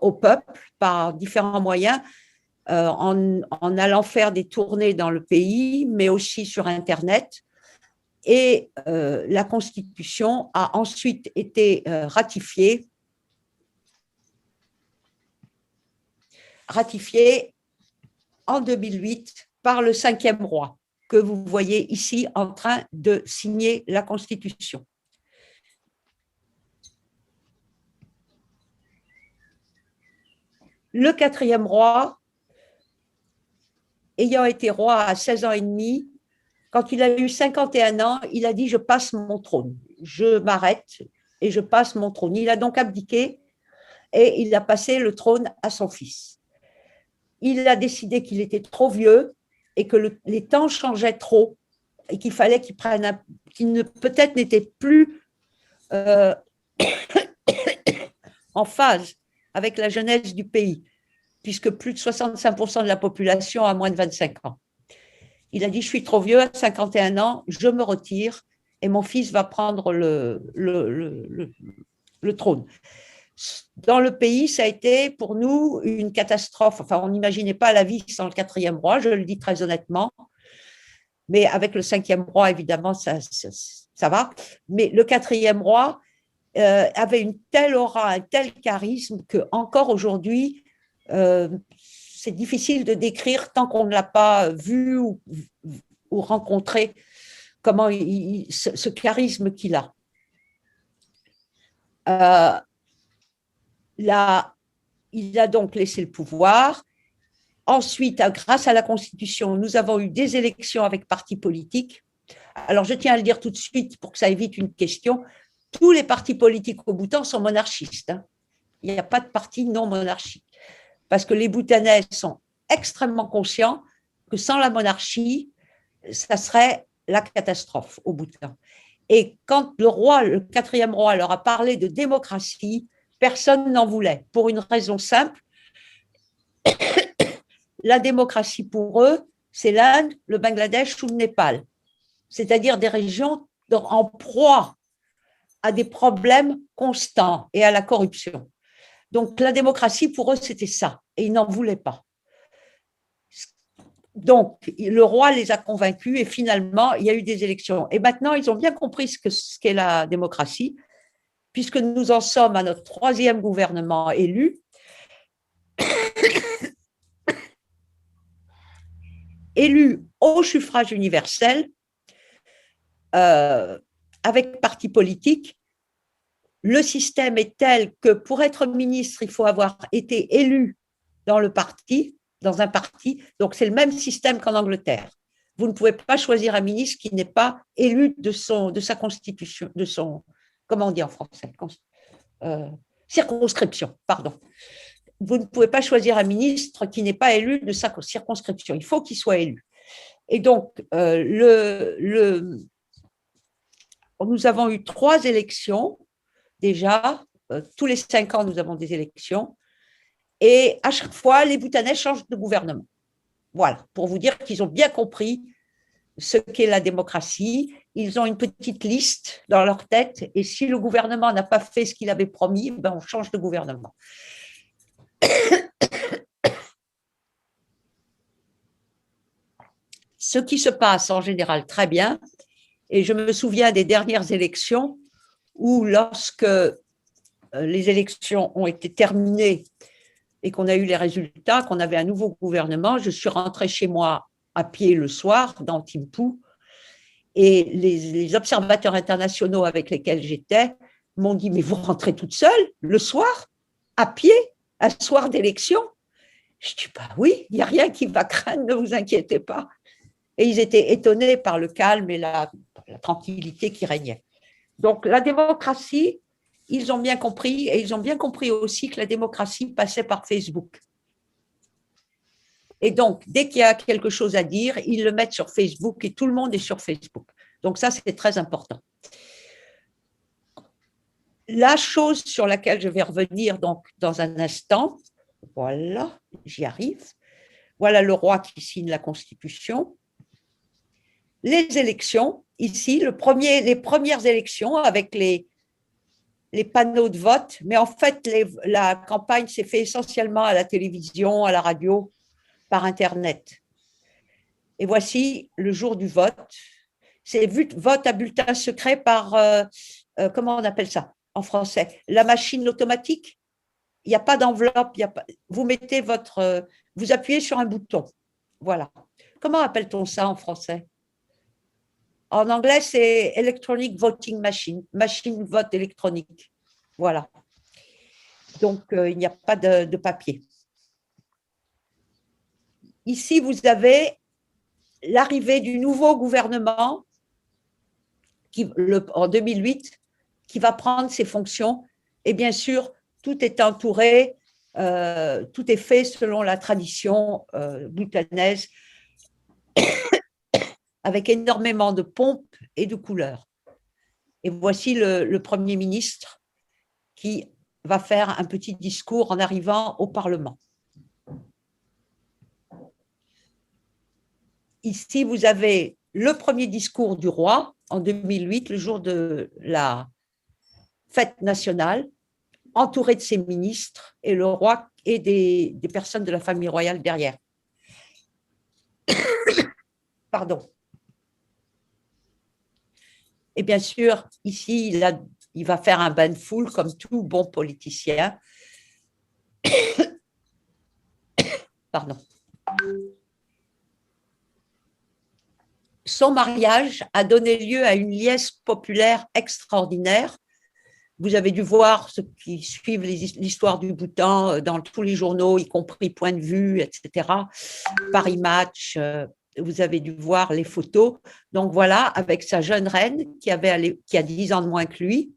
au peuple par différents moyens, en allant faire des tournées dans le pays, mais aussi sur Internet. Et la constitution a ensuite été ratifiée en 2008 par le 5e roi, que vous voyez ici en train de signer la Constitution. Le 4e roi, ayant été roi à 16 ans et demi, quand il a eu 51 ans, il a dit « je passe mon trône, je m'arrête et je passe mon trône ». Il a donc abdiqué et il a passé le trône à son fils. Il a décidé qu'il était trop vieux et que les temps changeaient trop et qu'il fallait qu'il prenne qu'il peut-être n'était plus en phase avec la jeunesse du pays, puisque plus de 65% de la population a moins de 25 ans. Il a dit, je suis trop vieux, à 51 ans, je me retire et mon fils va prendre le trône. Dans le pays, ça a été pour nous une catastrophe. Enfin, on n'imaginait pas la vie sans le quatrième roi, je le dis très honnêtement. Mais avec le cinquième roi, évidemment, ça va. Mais le quatrième roi avait une telle aura, un tel charisme que encore aujourd'hui, c'est difficile de décrire tant qu'on ne l'a pas vu ou rencontré comment ce charisme qu'il a. Là, il a donc laissé le pouvoir. Ensuite, grâce à la Constitution, nous avons eu des élections avec partis politiques. Alors, je tiens à le dire tout de suite pour que ça évite une question. Tous les partis politiques au Bhoutan sont monarchistes. Hein. Il n'y a pas de parti non monarchique. Parce que les Bhoutanais sont extrêmement conscients que sans la monarchie, ça serait la catastrophe au Bhoutan. Et quand le quatrième roi leur a parlé de démocratie, personne n'en voulait, pour une raison simple. La démocratie pour eux, c'est l'Inde, le Bangladesh ou le Népal. C'est-à-dire des régions en proie à des problèmes constants et à la corruption. Donc la démocratie, pour eux, c'était ça, et ils n'en voulaient pas. Donc le roi les a convaincus, et finalement, il y a eu des élections. Et maintenant, ils ont bien compris ce qu'est la démocratie, puisque nous en sommes à notre troisième gouvernement élu, élu au suffrage universel, avec parti politique. Le système est tel que pour être ministre, il faut avoir été élu dans un parti. Donc, c'est le même système qu'en Angleterre. Vous ne pouvez pas choisir un ministre qui n'est pas élu de sa constitution, comment on dit en français, circonscription, pardon. Vous ne pouvez pas choisir un ministre qui n'est pas élu de sa circonscription. Il faut qu'il soit élu. Et donc, nous avons eu 3 élections déjà. Tous les 5 ans, nous avons des élections. Et à chaque fois, les Bhoutanais changent de gouvernement. Voilà, pour vous dire qu'ils ont bien compris ce qu'est la démocratie. Ils ont une petite liste dans leur tête. Et si le gouvernement n'a pas fait ce qu'il avait promis, ben on change de gouvernement. Ce qui se passe en général très bien. Et je me souviens des dernières élections où, lorsque les élections ont été terminées et qu'on a eu les résultats, qu'on avait un nouveau gouvernement, je suis rentrée chez moi à pied le soir dans Thimphu, et les observateurs internationaux avec lesquels j'étais m'ont dit « Mais vous rentrez toute seule le soir, à pied, un soir d'élection ?» Je dis bah « Oui, il n'y a rien qui va craindre, ne vous inquiétez pas. » Et ils étaient étonnés par le calme et la tranquillité qui régnait. Donc la démocratie, ils ont bien compris, et ils ont bien compris aussi que la démocratie passait par Facebook. Et donc, dès qu'il y a quelque chose à dire, ils le mettent sur Facebook et tout le monde est sur Facebook. Donc ça, c'est très important. La chose sur laquelle je vais revenir donc, dans un instant, voilà, j'y arrive. Voilà le roi qui signe la Constitution. Les élections, ici, les premières élections avec les panneaux de vote, mais en fait, la campagne s'est faite essentiellement à la télévision, à la radio, par Internet. Et voici le jour du vote. C'est vote à bulletin secret par, comment on appelle ça en français? La machine automatique. Il n'y a pas d'enveloppe. Vous mettez vous appuyez sur un bouton. Voilà. Comment appelle-t-on ça en français? En anglais, c'est Electronic Voting Machine, machine vote électronique. Voilà. Donc, il n'y a pas de papier. Ici, vous avez l'arrivée du nouveau gouvernement en 2008 qui va prendre ses fonctions. Et bien sûr, tout est entouré, tout est fait selon la tradition bhoutanaise, avec énormément de pompe et de couleurs. Et voici le Premier ministre qui va faire un petit discours en arrivant au Parlement. ici, vous avez le premier discours du roi en 2008, le jour de la fête nationale, entouré de ses ministres et le roi et des personnes de la famille royale derrière. Pardon. Et bien sûr, ici, il va faire un bain de foule comme tout bon politicien. Pardon. Son mariage a donné lieu à une liesse populaire extraordinaire. Vous avez dû voir ceux qui suivent l'histoire du Bhoutan dans tous les journaux, y compris Point de vue, etc. Paris Match, vous avez dû voir les photos. Donc voilà, avec sa jeune reine qui a 10 ans de moins que lui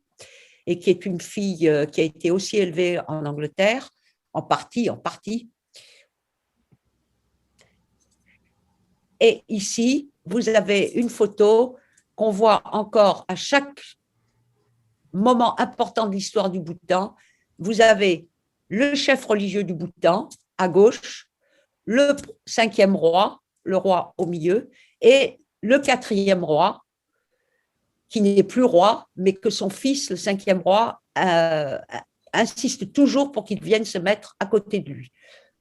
et qui est une fille qui a été aussi élevée en Angleterre, en partie. Et ici, vous avez une photo qu'on voit encore à chaque moment important de l'histoire du Bhoutan. Vous avez le chef religieux du Bhoutan à gauche, le 5e roi, le roi au milieu, et le 4e roi, qui n'est plus roi, mais que son fils, le 5e roi, insiste toujours pour qu'il vienne se mettre à côté de lui.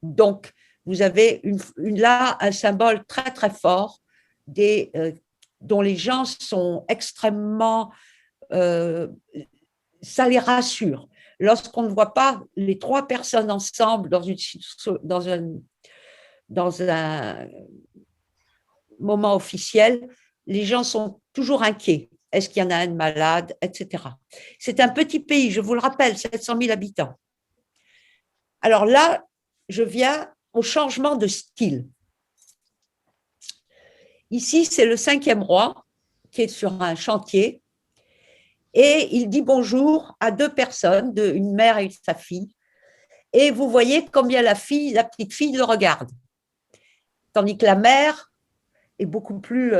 Donc, vous avez là un symbole très, très fort dont les gens sont extrêmement... ça les rassure. Lorsqu'on ne voit pas les 3 personnes ensemble dans un moment officiel, les gens sont toujours inquiets. Est-ce qu'il y en a un malade, etc. C'est un petit pays, je vous le rappelle, 700 000 habitants. Alors là, je viens au changement de style. Ici, c'est le 5e roi qui est sur un chantier et il dit bonjour à 2 personnes, une mère et sa fille. Et vous voyez combien la petite fille le regarde. Tandis que la mère est beaucoup plus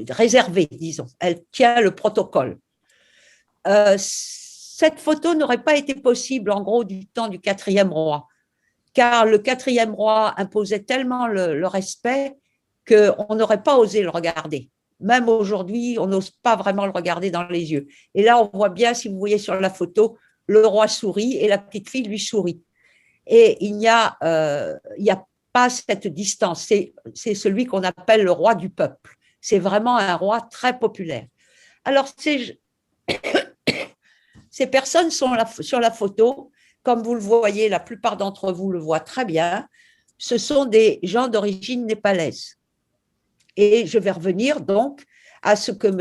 réservée, disons. Elle tient le protocole. Cette photo n'aurait pas été possible, en gros, du temps du 4e roi, car le 4e roi imposait tellement le respect qu'on n'aurait pas osé le regarder. Même aujourd'hui, on n'ose pas vraiment le regarder dans les yeux. Et là, on voit bien, si vous voyez sur la photo, le roi sourit et la petite fille lui sourit. Et il n'y a pas cette distance. C'est celui qu'on appelle le roi du peuple. C'est vraiment un roi très populaire. Alors, ces personnes sont sur la photo. Comme vous le voyez, la plupart d'entre vous le voient très bien. Ce sont des gens d'origine népalaise. Et je vais revenir donc à ce que dont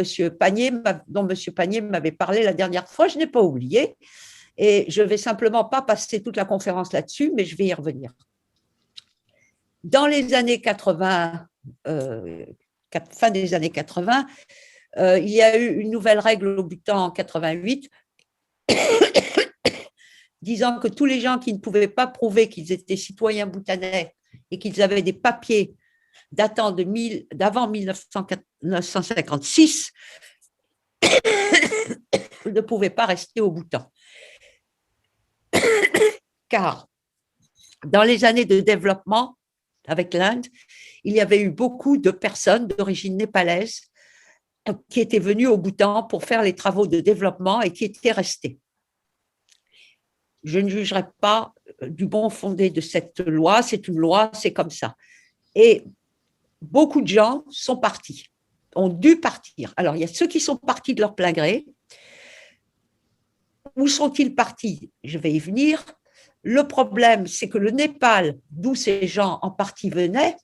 M. Panier m'avait parlé la dernière fois. Je n'ai pas oublié. Et je ne vais simplement pas passer toute la conférence là-dessus, mais je vais y revenir. Dans les années 80, fin des années 80, il y a eu une nouvelle règle au Bhoutan en 88, disant que tous les gens qui ne pouvaient pas prouver qu'ils étaient citoyens bhoutanais et qu'ils avaient des papiers datant d'avant 1956 ne pouvaient pas rester au Bhoutan. Car dans les années de développement avec l'Inde, il y avait eu beaucoup de personnes d'origine népalaise qui étaient venues au Bhoutan pour faire les travaux de développement et qui étaient restées. Je ne jugerai pas du bon fondé de cette loi, c'est une loi, c'est comme ça. Et beaucoup de gens sont partis, ont dû partir. Alors, il y a ceux qui sont partis de leur plein gré. Où sont-ils partis? Je vais y venir. Le problème, c'est que le Népal, d'où ces gens en partie venaient,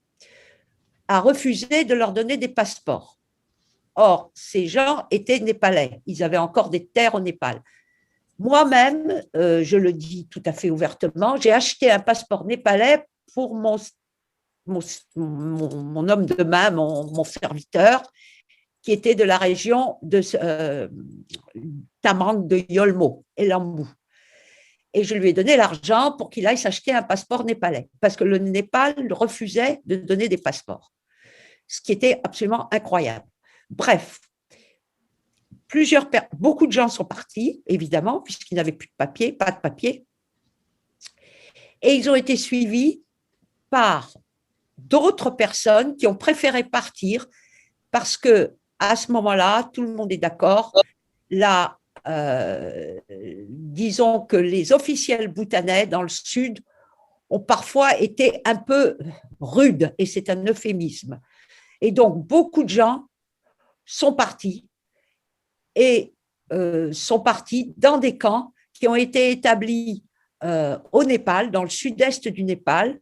a refusé de leur donner des passeports. Or, ces gens étaient népalais. Ils avaient encore des terres au Népal. Moi-même, je le dis tout à fait ouvertement, j'ai acheté un passeport népalais pour mon homme de main, mon serviteur, qui était de la région de Tamang de Yolmo et Lambou. Et je lui ai donné l'argent pour qu'il aille s'acheter un passeport népalais, parce que le Népal refusait de donner des passeports, ce qui était absolument incroyable. Bref, beaucoup de gens sont partis, évidemment, puisqu'ils n'avaient plus de papier, pas de papier, et ils ont été suivis par d'autres personnes qui ont préféré partir parce que à ce moment-là, tout le monde est d'accord, là, disons que les officiels bhoutanais dans le sud ont parfois été un peu rudes, et c'est un euphémisme. Et donc, beaucoup de gens sont partis et sont partis dans des camps qui ont été établis au Népal, dans le sud-est du Népal,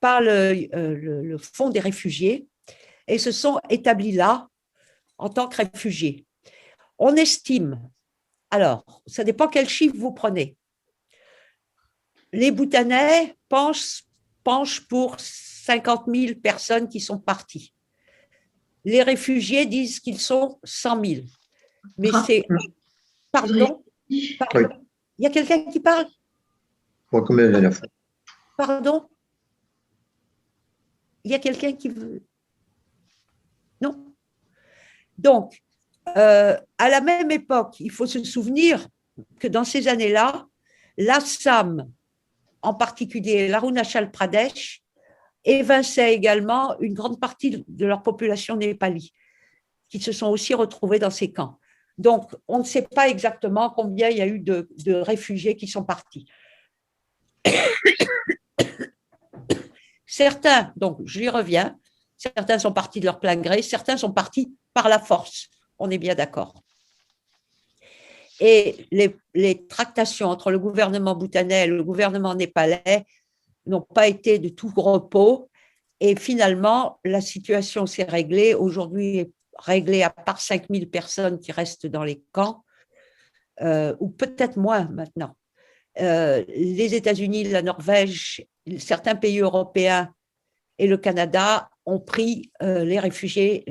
par le Fonds des réfugiés, et se sont établis là en tant que réfugiés. On estime, alors, ça dépend quel chiffre vous prenez. Les Bhoutanais penchent pour 50 000 personnes qui sont parties. Les réfugiés disent qu'ils sont 100 000. Mais c'est… Pardon? Pardon. Oui. Il y a quelqu'un qui parle? Bon, comme la dernière fois. Pardon? Il y a quelqu'un qui veut… Non? Donc, à la même époque, il faut se souvenir que dans ces années-là, l'Assam, en particulier l'Arunachal Pradesh, évinçait également une grande partie de leur population népalie, qui se sont aussi retrouvés dans ces camps. Donc, on ne sait pas exactement combien il y a eu de réfugiés qui sont partis. Certains, donc j'y reviens, certains sont partis de leur plein gré, certains sont partis par la force, on est bien d'accord. Et les tractations entre le gouvernement bhoutanais et le gouvernement népalais n'ont pas été de tout repos, et finalement, la situation s'est réglée. Aujourd'hui, est réglée à part 5000 personnes qui restent dans les camps, ou peut-être moins maintenant. Les États-Unis, la Norvège, certains pays européens et le Canada ont pris les réfugiés,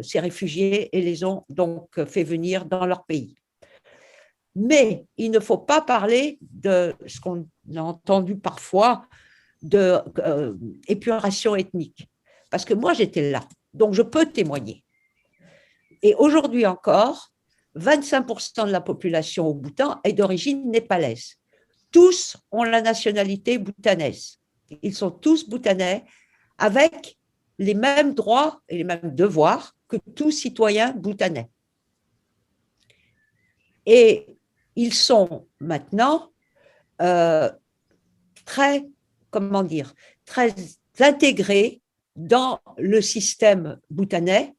ces réfugiés, et les ont donc fait venir dans leur pays. Mais il ne faut pas parler de ce qu'on a entendu parfois, d'épuration ethnique. Parce que moi, j'étais là, donc je peux témoigner. Et aujourd'hui encore, 25% de la population au Bhoutan est d'origine népalaise. Tous ont la nationalité bhoutanaise. Ils sont tous bhoutanais avec les mêmes droits et les mêmes devoirs que tout citoyen bhoutanais. Et ils sont maintenant très, comment dire, très intégrés dans le système bhoutanais.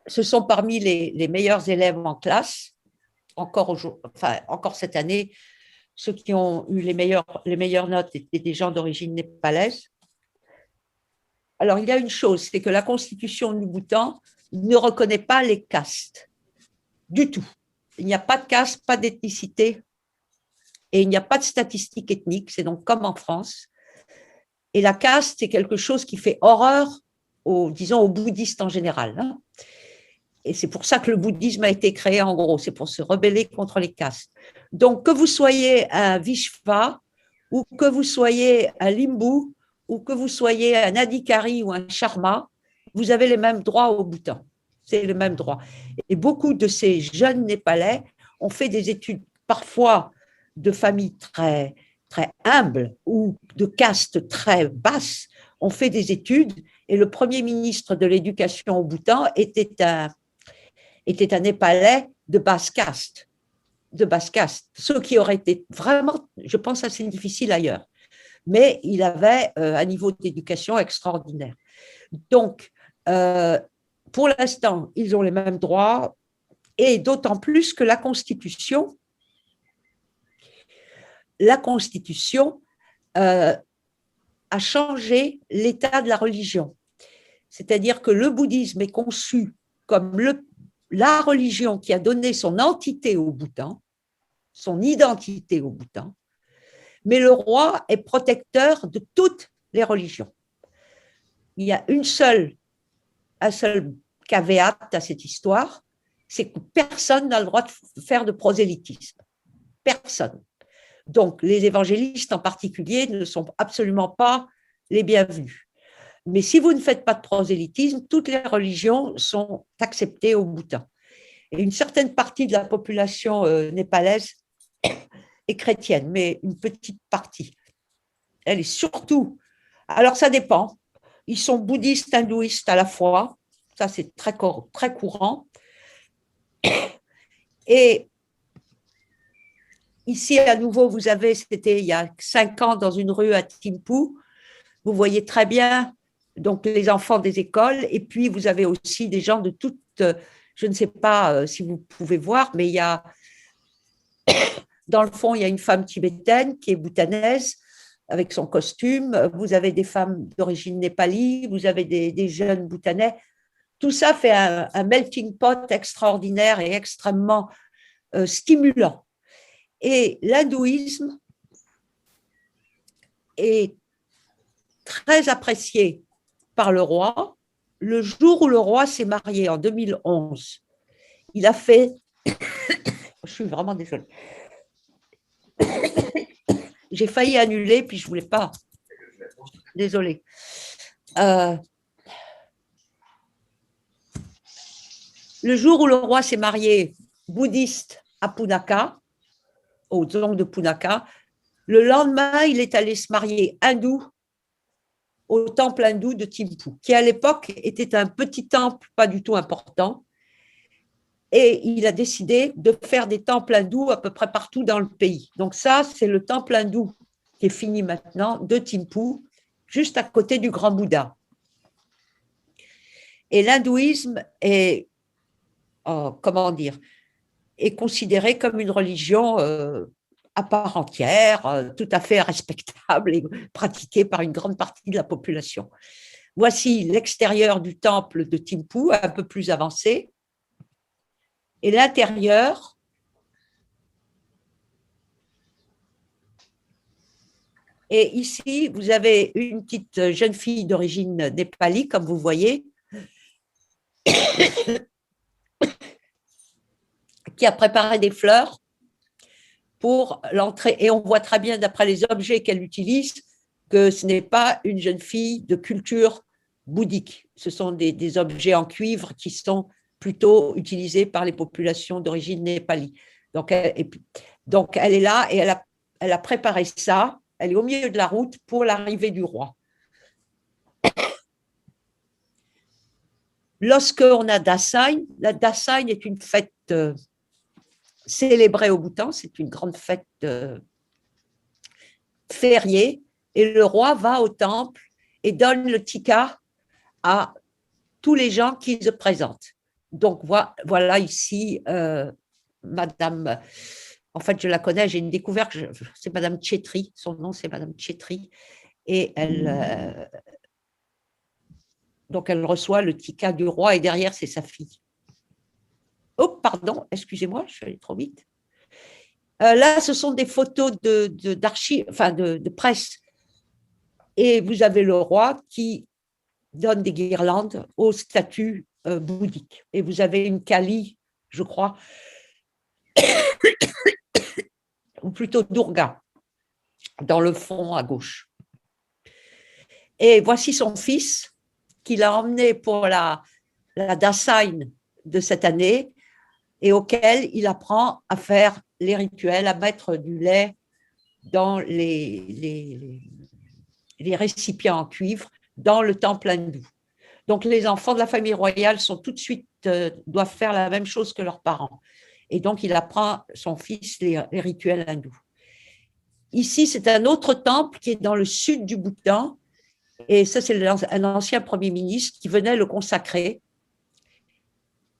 Ce sont parmi les meilleurs élèves en classe, encore cette année. Ceux qui ont eu les meilleures notes étaient des gens d'origine népalaise. Alors, il y a une chose, c'est que la constitution du Bhoutan ne reconnaît pas les castes du tout. Il n'y a pas de caste, pas d'ethnicité, et il n'y a pas de statistiques ethniques. C'est donc comme en France. Et la caste, c'est quelque chose qui fait horreur, disons, aux bouddhistes en général. Hein. Et c'est pour ça que le bouddhisme a été créé, en gros. C'est pour se rebeller contre les castes. Donc, que vous soyez un Vishva, ou que vous soyez un Limbu, ou que vous soyez un Adhikari ou un Sharma, vous avez les mêmes droits au Bhoutan. C'est le même droit. Et beaucoup de ces jeunes Népalais ont fait des études, parfois de familles très, très humbles ou de castes très basses, ont fait des études. Et le premier ministre de l'éducation au Bhoutan était un Népalais de basse caste. Ce qui aurait été vraiment, je pense, assez difficile ailleurs. Mais il avait un niveau d'éducation extraordinaire. Donc, pour l'instant, ils ont les mêmes droits, et d'autant plus que la Constitution a changé l'état de la religion. C'est-à-dire que le bouddhisme est conçu comme la religion qui a donné son entité au Bhoutan, son identité au Bhoutan, mais le roi est protecteur de toutes les religions. Il y a un seul caveat à cette histoire, c'est que personne n'a le droit de faire de prosélytisme. Personne. Donc, les évangélistes en particulier ne sont absolument pas les bienvenus. Mais si vous ne faites pas de prosélytisme, toutes les religions sont acceptées au Bhoutan. Et une certaine partie de la population népalaise est chrétienne, mais une petite partie. elle est surtout… Alors, ça dépend. Ils sont bouddhistes, hindouistes à la fois. Ça, c'est très, très courant. Et ici, à nouveau, vous avez, c'était il y a 5 ans dans une rue à Thimphu. Vous voyez très bien donc les enfants des écoles. Et puis, vous avez aussi des gens de toutes… Je ne sais pas si vous pouvez voir, mais il y a… Dans le fond, il y a une femme tibétaine qui est bhoutanaise avec son costume. Vous avez des femmes d'origine népali, vous avez des jeunes bhoutanais. Tout ça fait un melting pot extraordinaire et extrêmement stimulant. Et l'hindouisme est très apprécié par le roi. Le jour où le roi s'est marié en 2011, il a fait… Je suis vraiment désolée. J'ai failli annuler, puis je ne voulais pas. Désolée. Le jour où le roi s'est marié bouddhiste à Punakha, aux ongles de Punakha, le lendemain, il est allé se marier hindou au temple hindou de Thimphu, qui à l'époque était un petit temple pas du tout important. Et il a décidé de faire des temples hindous à peu près partout dans le pays. Donc ça, c'est le temple hindou qui est fini maintenant de Thimphu, juste à côté du Grand Bouddha. Et l'hindouisme est, comment dire, est considéré comme une religion à part entière, tout à fait respectable et pratiquée par une grande partie de la population. Voici l'extérieur du temple de Thimphu, un peu plus avancé. Et l'intérieur, et ici, vous avez une petite jeune fille d'origine népali, comme vous voyez, qui a préparé des fleurs pour l'entrée. Et on voit très bien, d'après les objets qu'elle utilise, que ce n'est pas une jeune fille de culture bouddhique. Ce sont des objets en cuivre qui sont plutôt utilisés par les populations d'origine népali. Donc, elle est là et elle a préparé ça. Elle est au milieu de la route pour l'arrivée du roi. Lorsqu'on a Dasein, la Dasein est une fête célébrée au Bhoutan, c'est une grande fête fériée, et le roi va au temple et donne le tika à tous les gens qui se présentent. Donc voilà ici Madame, en fait je la connais, j'ai une découverte, c'est Madame Chetri, son nom c'est Madame Chetri, et donc elle reçoit le tika du roi et derrière c'est sa fille. Oh pardon, excusez-moi, je suis allée trop vite. Là ce sont des photos d'archives, enfin de presse, et vous avez le roi qui donne des guirlandes aux statues bouddhiques. Et vous avez une Kali, je crois, ou plutôt Durga, dans le fond à gauche. Et voici son fils qu'il a emmené pour la Dasein de cette année et auquel il apprend à faire les rituels, à mettre du lait dans les récipients en cuivre dans le temple hindou. Donc, les enfants de la famille royale sont tout de suite, doivent faire la même chose que leurs parents. Et donc, il apprend son fils les rituels hindous. Ici, c'est un autre temple qui est dans le sud du Bhoutan. Et ça, c'est un ancien premier ministre qui venait le consacrer.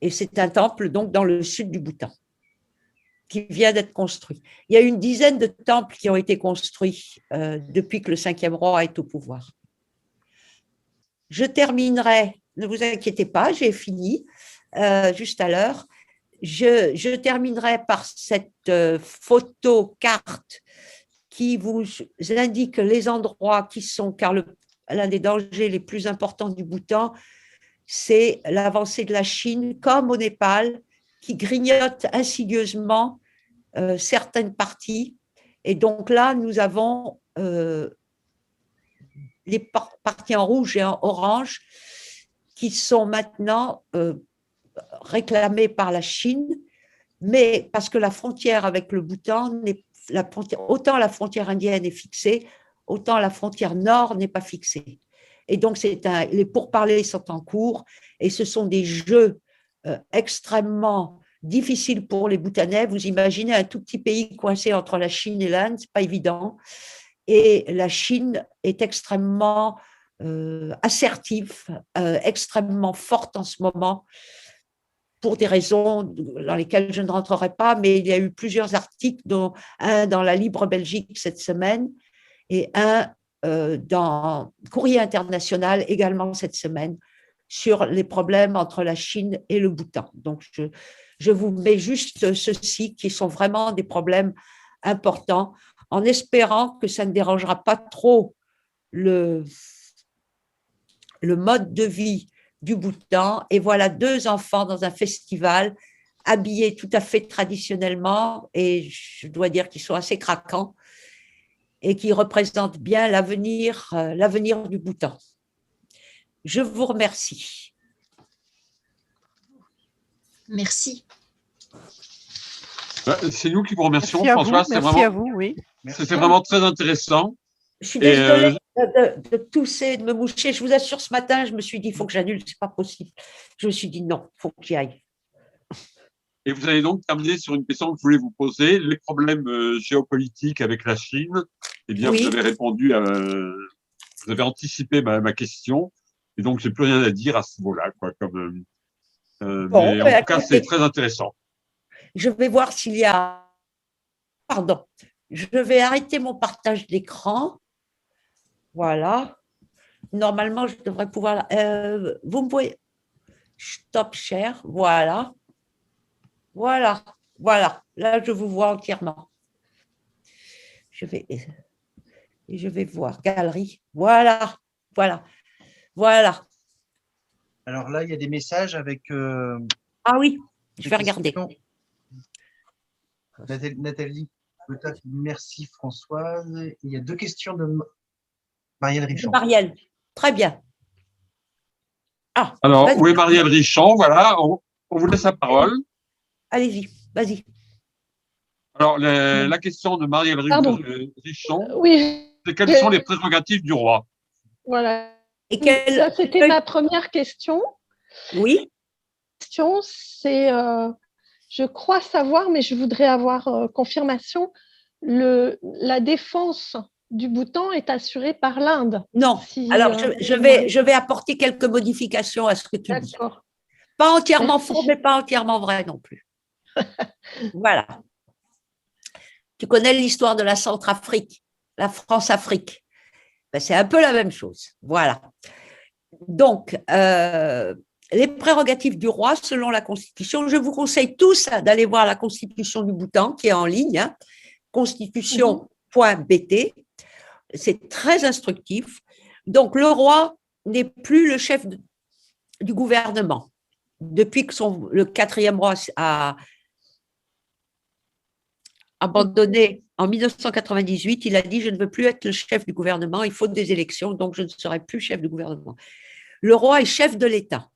Et c'est un temple, donc, dans le sud du Bhoutan, qui vient d'être construit. Il y a une dizaine de temples qui ont été construits depuis que le 5e roi est au pouvoir. Je terminerai, ne vous inquiétez pas, j'ai fini juste à l'heure. Je terminerai par cette photo carte qui vous indique les endroits qui sont, car l'un des dangers les plus importants du Bhoutan, c'est l'avancée de la Chine, comme au Népal, qui grignote insidieusement certaines parties. Et donc là, nous avons les parties en rouge et en orange qui sont maintenant réclamées par la Chine, mais parce que la frontière avec le Bhoutan, autant la frontière indienne est fixée, autant la frontière nord n'est pas fixée. Et donc, les pourparlers sont en cours et ce sont des jeux extrêmement difficiles pour les Bhoutanais. Vous imaginez un tout petit pays coincé entre la Chine et l'Inde, ce n'est pas évident. Et la Chine est extrêmement assertive, extrêmement forte en ce moment, pour des raisons dans lesquelles je ne rentrerai pas, mais il y a eu plusieurs articles, dont un dans la Libre Belgique cette semaine et un dans Courrier International également cette semaine, sur les problèmes entre la Chine et le Bhoutan. Donc, je vous mets juste ceux-ci qui sont vraiment des problèmes importants, en espérant que ça ne dérangera pas trop le mode de vie du Bhoutan. Et voilà 2 enfants dans un festival, habillés tout à fait traditionnellement, et je dois dire qu'ils sont assez craquants, et qui représentent bien l'avenir du Bhoutan. Je vous remercie. Merci. C'est nous qui vous remercions, Merci à vous, François. merci à vous, oui. C'était vraiment très intéressant. Je suis désolée de tousser, de me moucher. Je vous assure, ce matin, je me suis dit, il faut que j'annule, c'est pas possible. Je me suis dit, non, il faut que j'y aille. Et vous allez donc terminer sur une question que je voulais vous poser. Les problèmes géopolitiques avec la Chine, eh bien, Oui. vous avez répondu vous avez anticipé ma question. Et donc, j'ai plus rien à dire à ce niveau-là, quoi. Mais en tout cas, c'est très intéressant. Je vais voir s'il y a. Pardon. Je vais arrêter mon partage d'écran. Voilà. Normalement, je devrais pouvoir. Vous me voyez. Stop share. Voilà. Voilà. Voilà. Là, je vous vois entièrement. Je vais voir. Galerie. Voilà. Voilà. Voilà. Alors là, il y a des messages avec. Ah oui, je vais regarder. Nathalie, merci Françoise. Il y a 2 questions de Marielle Richon. Marielle, très bien. Alors, où est Marielle Richon? Voilà, on vous laisse la parole. Allez-y, vas-y. Alors, la question de Marielle Richon, oui, c'est quelles sont les prérogatives du roi? Voilà. Et Ça, c'était ma première question. Oui. La question, c'est, je crois savoir, mais je voudrais avoir confirmation, la défense du Bhoutan est assurée par l'Inde. Non. Alors, je vais apporter quelques modifications à ce que tu dis. D'accord. Pas entièrement faux, mais pas entièrement vrai non plus. Voilà. Tu connais l'histoire de la Centrafrique, la France-Afrique. Ben, c'est un peu la même chose. Voilà. Donc, les prérogatives du roi, selon la Constitution, je vous conseille tous d'aller voir la Constitution du Bhoutan, qui est en ligne, hein, constitution.bt. C'est très instructif. Donc, le roi n'est plus le chef du gouvernement. Depuis que le 4e roi a abandonné en 1998, il a dit « Je ne veux plus être le chef du gouvernement, il faut des élections, donc je ne serai plus chef du gouvernement. » Le roi est chef de l'État.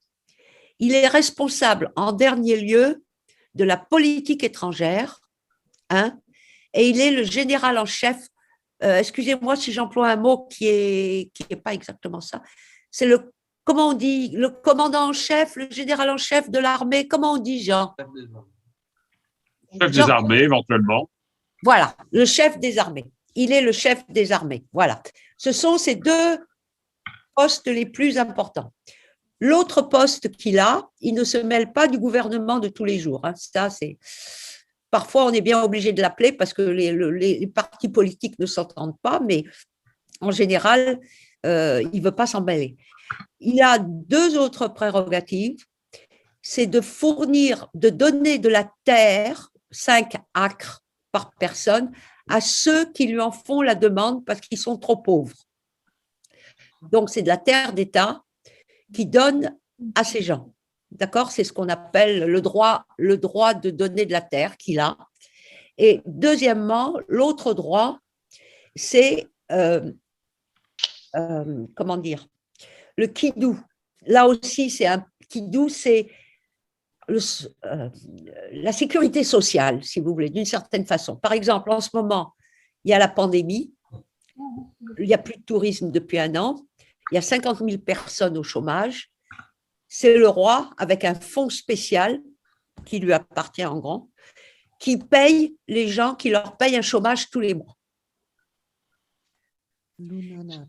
Il est responsable en dernier lieu de la politique étrangère, hein, et il est le général en chef. Excusez-moi si j'emploie un mot qui est pas exactement ça. C'est comment on dit, le commandant en chef, le général en chef de l'armée. Comment on dit, Jean? Chef des armées, éventuellement. Voilà, le chef des armées. Il est le chef des armées. Voilà. Ce sont ces 2 postes les plus importants. L'autre poste qu'il a, il ne se mêle pas du gouvernement de tous les jours. Hein. Ça, c'est. Parfois, on est bien obligé de l'appeler parce que les partis politiques ne s'entendent pas, mais en général, il ne veut pas s'en mêler. Il a 2 autres prérogatives. C'est de donner de la terre, 5 acres par personne, à ceux qui lui en font la demande parce qu'ils sont trop pauvres. Donc, c'est de la terre d'État qui donne à ces gens. D'accord? C'est ce qu'on appelle le droit de donner de la terre qu'il a. Et deuxièmement, l'autre droit, c'est, comment dire, le kidou. Là aussi, c'est un kidou, c'est la sécurité sociale, si vous voulez, d'une certaine façon. Par exemple, en ce moment, il y a la pandémie il n'y a plus de tourisme depuis un an, il y a 50 000 personnes au chômage, c'est le roi avec un fonds spécial qui lui appartient en grand, qui paye les gens, qui leur paye un chômage tous les mois.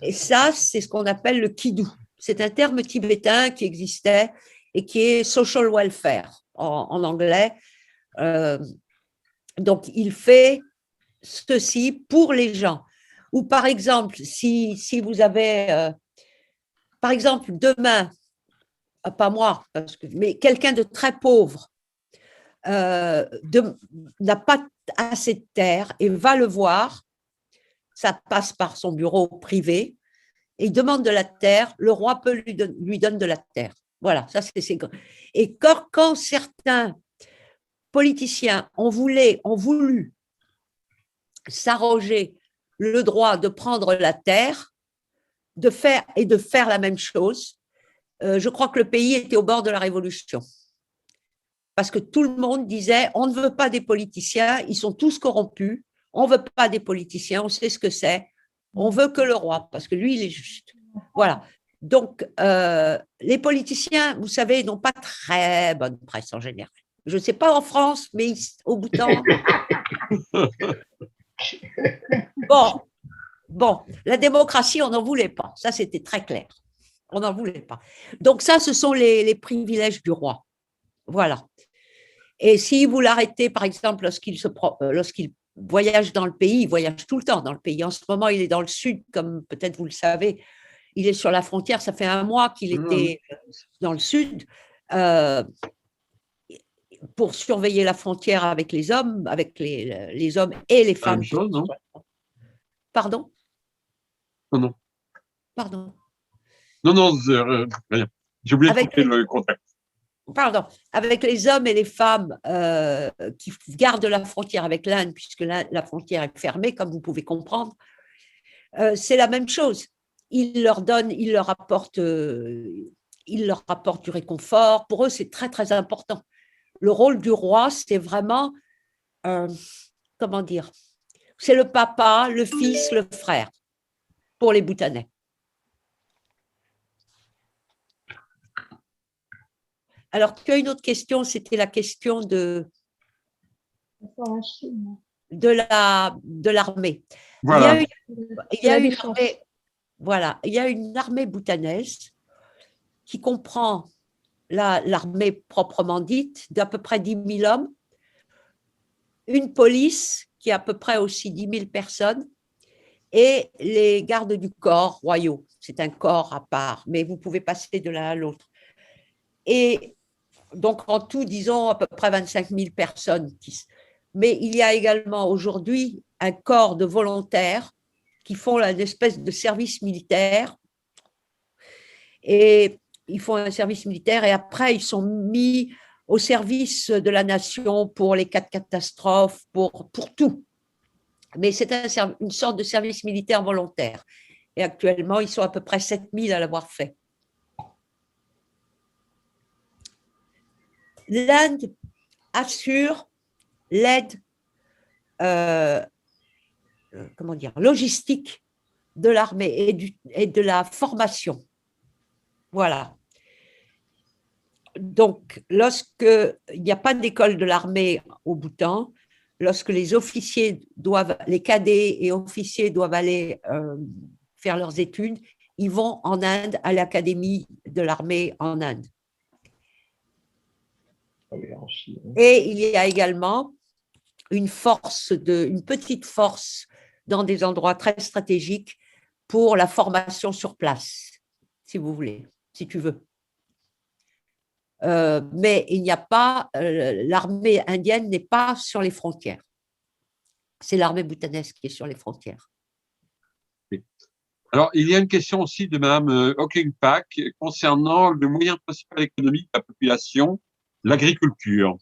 Et ça, c'est ce qu'on appelle le kidou. C'est un terme tibétain qui existait et qui est social welfare en anglais. Donc, il fait ceci pour les gens. Ou par exemple, si vous avez, par exemple, demain, pas moi, mais quelqu'un de très pauvre n'a pas assez de terre et va le voir, ça passe par son bureau privé, et il demande de la terre, le roi peut lui donne de la terre. Voilà, ça c'est. Et quand certains politiciens ont voulu s'arroger le droit de prendre la terre, de faire la même chose, je crois que le pays était au bord de la révolution. Parce que tout le monde disait, on ne veut pas des politiciens, ils sont tous corrompus, on ne veut pas des politiciens, on sait ce que c'est, on veut que le roi, parce que lui, il est juste. Voilà. Donc, les politiciens, vous savez, n'ont pas très bonne presse en général. Je ne sais pas en France, mais au bout de temps… Bon, la démocratie, on n'en voulait pas. Ça, c'était très clair. On n'en voulait pas. Donc ça, ce sont les privilèges du roi. Voilà. Et si vous l'arrêtez, par exemple, lorsqu'il voyage dans le pays, il voyage tout le temps dans le pays. En ce moment, il est dans le sud, comme peut-être vous le savez. Il est sur la frontière. Ça fait un mois qu'il était dans le sud pour surveiller la frontière avec les hommes, avec les hommes et les femmes. Même chose, non? Pardon? Non. Pardon. Non, rien. J'ai oublié de couper le contact. Pardon, avec les hommes et les femmes qui gardent la frontière avec l'Inde, puisque la frontière est fermée, comme vous pouvez comprendre, c'est la même chose. Il leur apporte du réconfort. Pour eux, c'est très, très important. Le rôle du roi, c'est vraiment, comment dire, c'est le papa, le fils, le frère, pour les Bhoutanais. Alors, tu as une autre question, c'était la question de l'armée. Voilà. Il y a une armée bhoutanaise qui comprend l'armée proprement dite, d'à peu près 10 000 hommes, une police qui a à peu près aussi 10 000 personnes, et les gardes du corps royaux. C'est un corps à part, mais vous pouvez passer de l'un à l'autre. Et donc, en tout, disons, à peu près 25 000 personnes. Mais il y a également aujourd'hui un corps de volontaires qui font une espèce de service militaire. Et ils font un service militaire et après, ils sont mis au service de la nation pour les cas de catastrophe, pour tout. Mais c'est une sorte de service militaire volontaire. Et actuellement, ils sont à peu près 7 000 à l'avoir fait. L'Inde assure l'aide logistique de l'armée et de la formation. Voilà. Donc, lorsqu'il n'y a pas d'école de l'armée au Bhoutan, lorsque les cadets et officiers doivent aller faire leurs études, ils vont en Inde à l'académie de l'armée en Inde. Et il y a également une petite force dans des endroits très stratégiques pour la formation sur place, si vous voulez, si tu veux. Mais il n'y a pas, l'armée indienne n'est pas sur les frontières. C'est l'armée bhoutanaise qui est sur les frontières. Alors, il y a une question aussi de Mme Oklingpak concernant le moyen principal économique de la population, l'agriculture.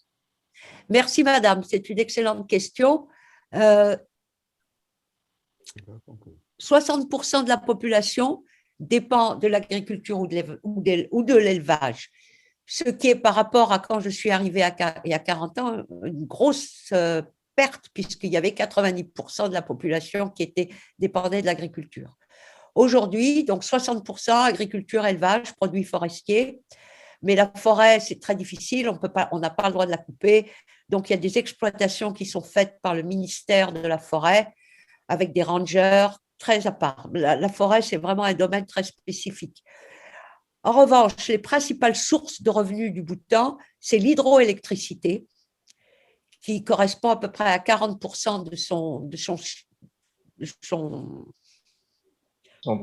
Merci, madame. C'est une excellente question. 60% de la population dépend de l'agriculture ou de l'élevage, ce qui est par rapport à quand je suis arrivée il y a 40 ans, une grosse perte puisqu'il y avait 90% de la population qui dépendait de l'agriculture. Aujourd'hui, donc 60% agriculture, élevage, produits forestiers. Mais la forêt, c'est très difficile, on n'a pas le droit de la couper. Donc, il y a des exploitations qui sont faites par le ministère de la Forêt avec des rangers très à part. La forêt, c'est vraiment un domaine très spécifique. En revanche, les principales sources de revenus du Bhoutan, c'est l'hydroélectricité, qui correspond à peu près à 40% de son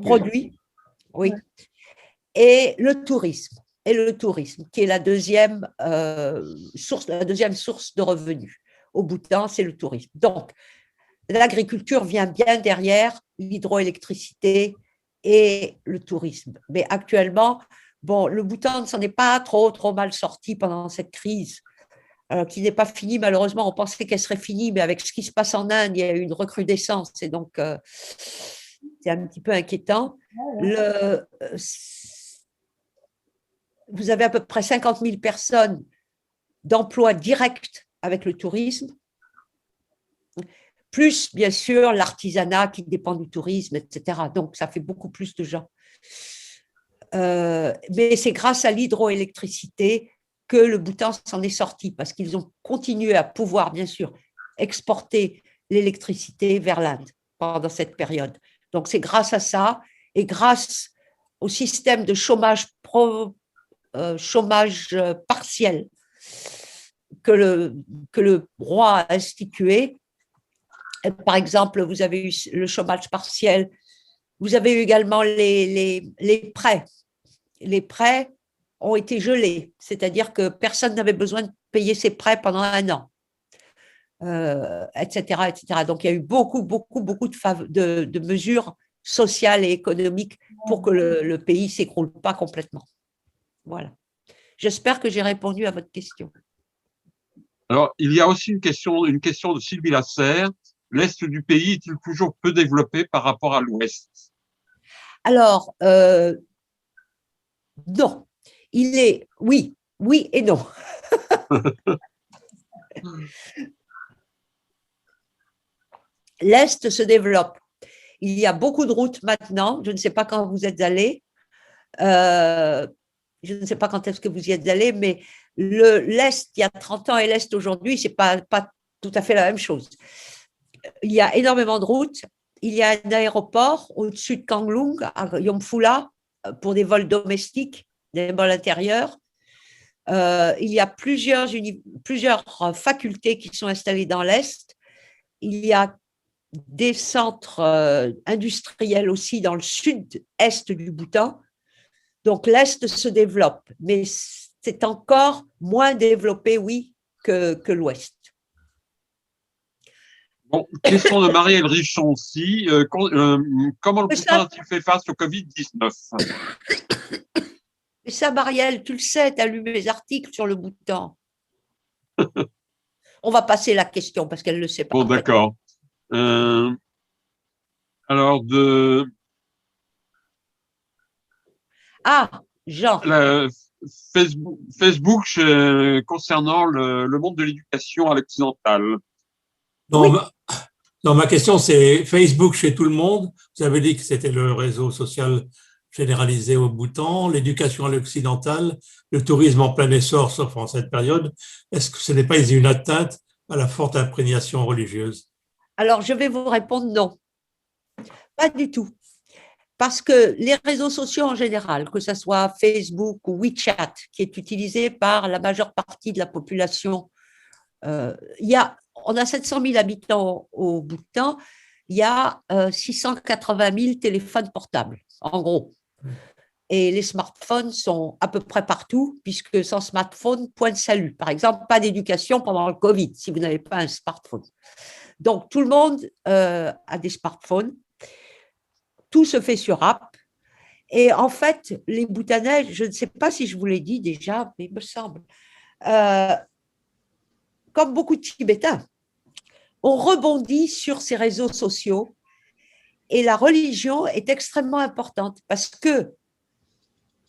produit. Oui. Et le tourisme. Qui est la deuxième source de revenus. Au Bhoutan, c'est le tourisme. Donc, l'agriculture vient bien derrière l'hydroélectricité et le tourisme. Mais actuellement, bon, le Bhoutan ne s'en est pas trop mal sorti pendant cette crise, qui n'est pas finie. Malheureusement, on pensait qu'elle serait finie, mais avec ce qui se passe en Inde, il y a eu une recrudescence, et donc c'est un petit peu inquiétant. Vous avez à peu près 50 000 personnes d'emploi direct avec le tourisme, plus bien sûr l'artisanat qui dépend du tourisme, etc. Donc, ça fait beaucoup plus de gens. Mais c'est grâce à l'hydroélectricité que le Bhoutan s'en est sorti, parce qu'ils ont continué à pouvoir, bien sûr, exporter l'électricité vers l'Inde pendant cette période. Donc, c'est grâce à ça et grâce au système de chômage partiel que le roi a institué. Par exemple, vous avez eu le chômage partiel, vous avez eu également les prêts. Les prêts ont été gelés, c'est-à-dire que personne n'avait besoin de payer ses prêts pendant un an, etc., etc. Donc, il y a eu beaucoup de mesures sociales et économiques pour que le pays ne s'écroule pas complètement. Voilà. J'espère que j'ai répondu à votre question. Alors, il y a aussi une question de Sylvie Lasserre. L'Est du pays est-il toujours peu développé par rapport à l'Ouest? Alors, non. Oui et non. L'Est se développe. Il y a beaucoup de routes maintenant. Je ne sais pas quand vous êtes allés. Je ne sais pas quand est-ce que vous y êtes allés, mais l'Est, il y a 30 ans, et l'Est aujourd'hui, ce n'est pas tout à fait la même chose. Il y a énormément de routes. Il y a un aéroport au-dessus de Kangloong, à Yomphula, pour des vols domestiques, des vols intérieurs. Il y a plusieurs facultés qui sont installées dans l'Est. Il y a des centres industriels aussi dans le sud-est du Bhoutan. Donc, l'Est se développe, mais c'est encore moins développé, oui, que l'Ouest. Bon, question de Marielle Richon aussi. Comment le Bhoutan a-t-il fait face au Covid-19? Et ça, Marielle, tu le sais, tu as lu mes articles sur le Bhoutan. On va passer la question parce qu'elle ne le sait pas. Bon, d'accord. Alors, Jean. Facebook concernant le monde de l'éducation à l'occidentale. Non, oui. Ma question, c'est Facebook chez tout le monde. Vous avez dit que c'était le réseau social généralisé au Bhoutan, l'éducation à l'occidentale, le tourisme en plein essor, sauf en cette période. Est-ce que ce n'est pas une atteinte à la forte imprégnation religieuse? Alors, je vais vous répondre non. Pas du tout. Parce que les réseaux sociaux en général, que ce soit Facebook ou WeChat, qui est utilisé par la majeure partie de la population, on a 700 000 habitants au Bhoutan, il y a 680 000 téléphones portables, en gros. Et les smartphones sont à peu près partout, puisque sans smartphone, point de salut. Par exemple, pas d'éducation pendant le Covid, si vous n'avez pas un smartphone. Donc, tout le monde a des smartphones. Tout se fait sur app. Et en fait, les Bhoutanais, je ne sais pas si je vous l'ai dit déjà, mais il me semble, comme beaucoup de Tibétains, on rebondit sur ces réseaux sociaux et la religion est extrêmement importante parce que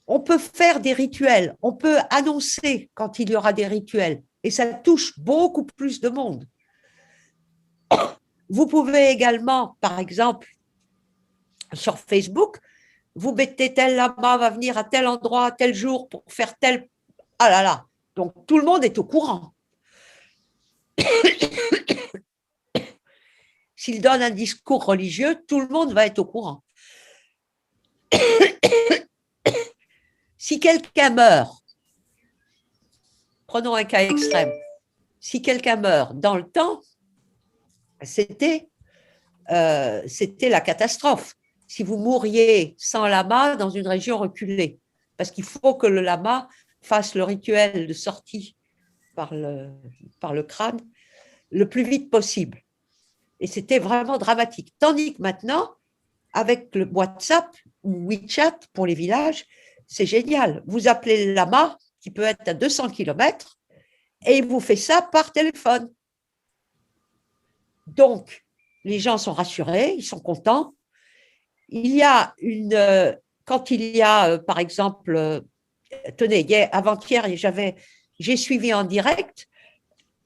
on peut faire des rituels, on peut annoncer quand il y aura des rituels et ça touche beaucoup plus de monde Vous pouvez également, par exemple, sur Facebook, vous mettez tel lama va venir à tel endroit, à tel jour pour faire tel… Ah là là. Donc, tout le monde est au courant. S'il donne un discours religieux, tout le monde va être au courant. Si quelqu'un meurt, prenons un cas extrême, si quelqu'un meurt dans le temps, c'était la catastrophe. Si vous mouriez sans lama dans une région reculée, parce qu'il faut que le lama fasse le rituel de sortie par le crâne le plus vite possible. Et c'était vraiment dramatique. Tandis que maintenant, avec le WhatsApp ou WeChat pour les villages, c'est génial. Vous appelez le lama, qui peut être à 200 km, et il vous fait ça par téléphone. Donc, les gens sont rassurés, ils sont contents. Il y a quand il y a, par exemple, tenez, avant-hier, j'ai suivi en direct,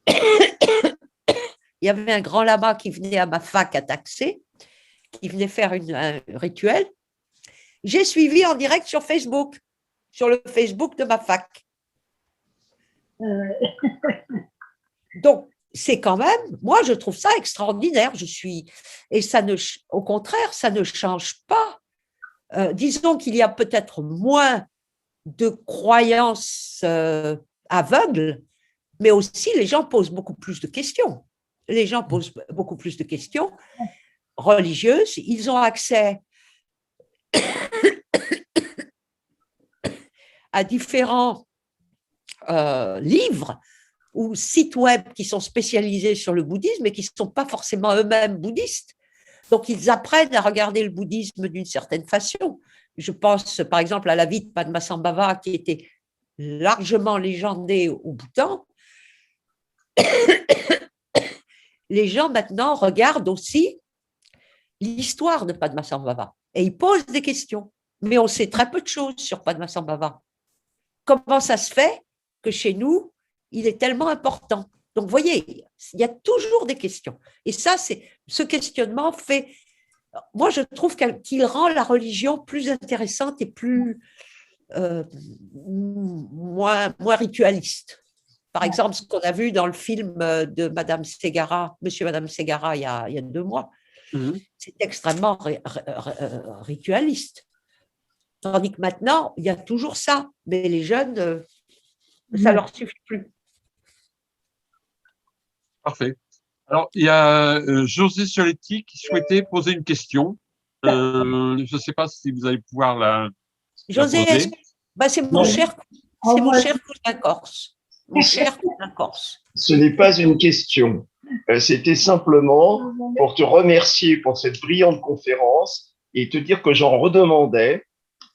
il y avait un grand lama qui venait à ma fac à Taxé, qui venait faire un rituel. J'ai suivi en direct sur Facebook, sur le Facebook de ma fac. Donc, c'est quand même, moi, je trouve ça extraordinaire. Et au contraire, ça ne change pas. Disons qu'il y a peut-être moins de croyances aveugles, mais aussi les gens posent beaucoup plus de questions. Les gens posent beaucoup plus de questions religieuses. Ils ont accès à différents livres ou sites web qui sont spécialisés sur le bouddhisme et qui ne sont pas forcément eux-mêmes bouddhistes. Donc, ils apprennent à regarder le bouddhisme d'une certaine façon. Je pense, par exemple, à la vie de Padmasambhava, qui était largement légendée au Bhoutan. Les gens, maintenant, regardent aussi l'histoire de Padmasambhava et ils posent des questions. Mais on sait très peu de choses sur Padmasambhava. Comment ça se fait que chez nous, il est tellement important? Donc, vous voyez, il y a toujours des questions. Et ça, ce questionnement fait… Moi, je trouve qu'il rend la religion plus intéressante et plus… moins ritualiste. Par exemple, ce qu'on a vu dans le film de Madame Ségara, Monsieur et Madame Ségara, il y a 2 mois, c'est extrêmement ritualiste. Tandis que maintenant, il y a toujours ça. Mais les jeunes, ça ne leur suffit plus. Parfait. Alors, il y a José Soletti qui souhaitait poser une question. Je ne sais pas si vous allez pouvoir la José, poser. C'est mon cher cousin corse. Mon cher cousin corse. Ce n'est pas une question. C'était simplement pour te remercier pour cette brillante conférence et te dire que j'en redemandais.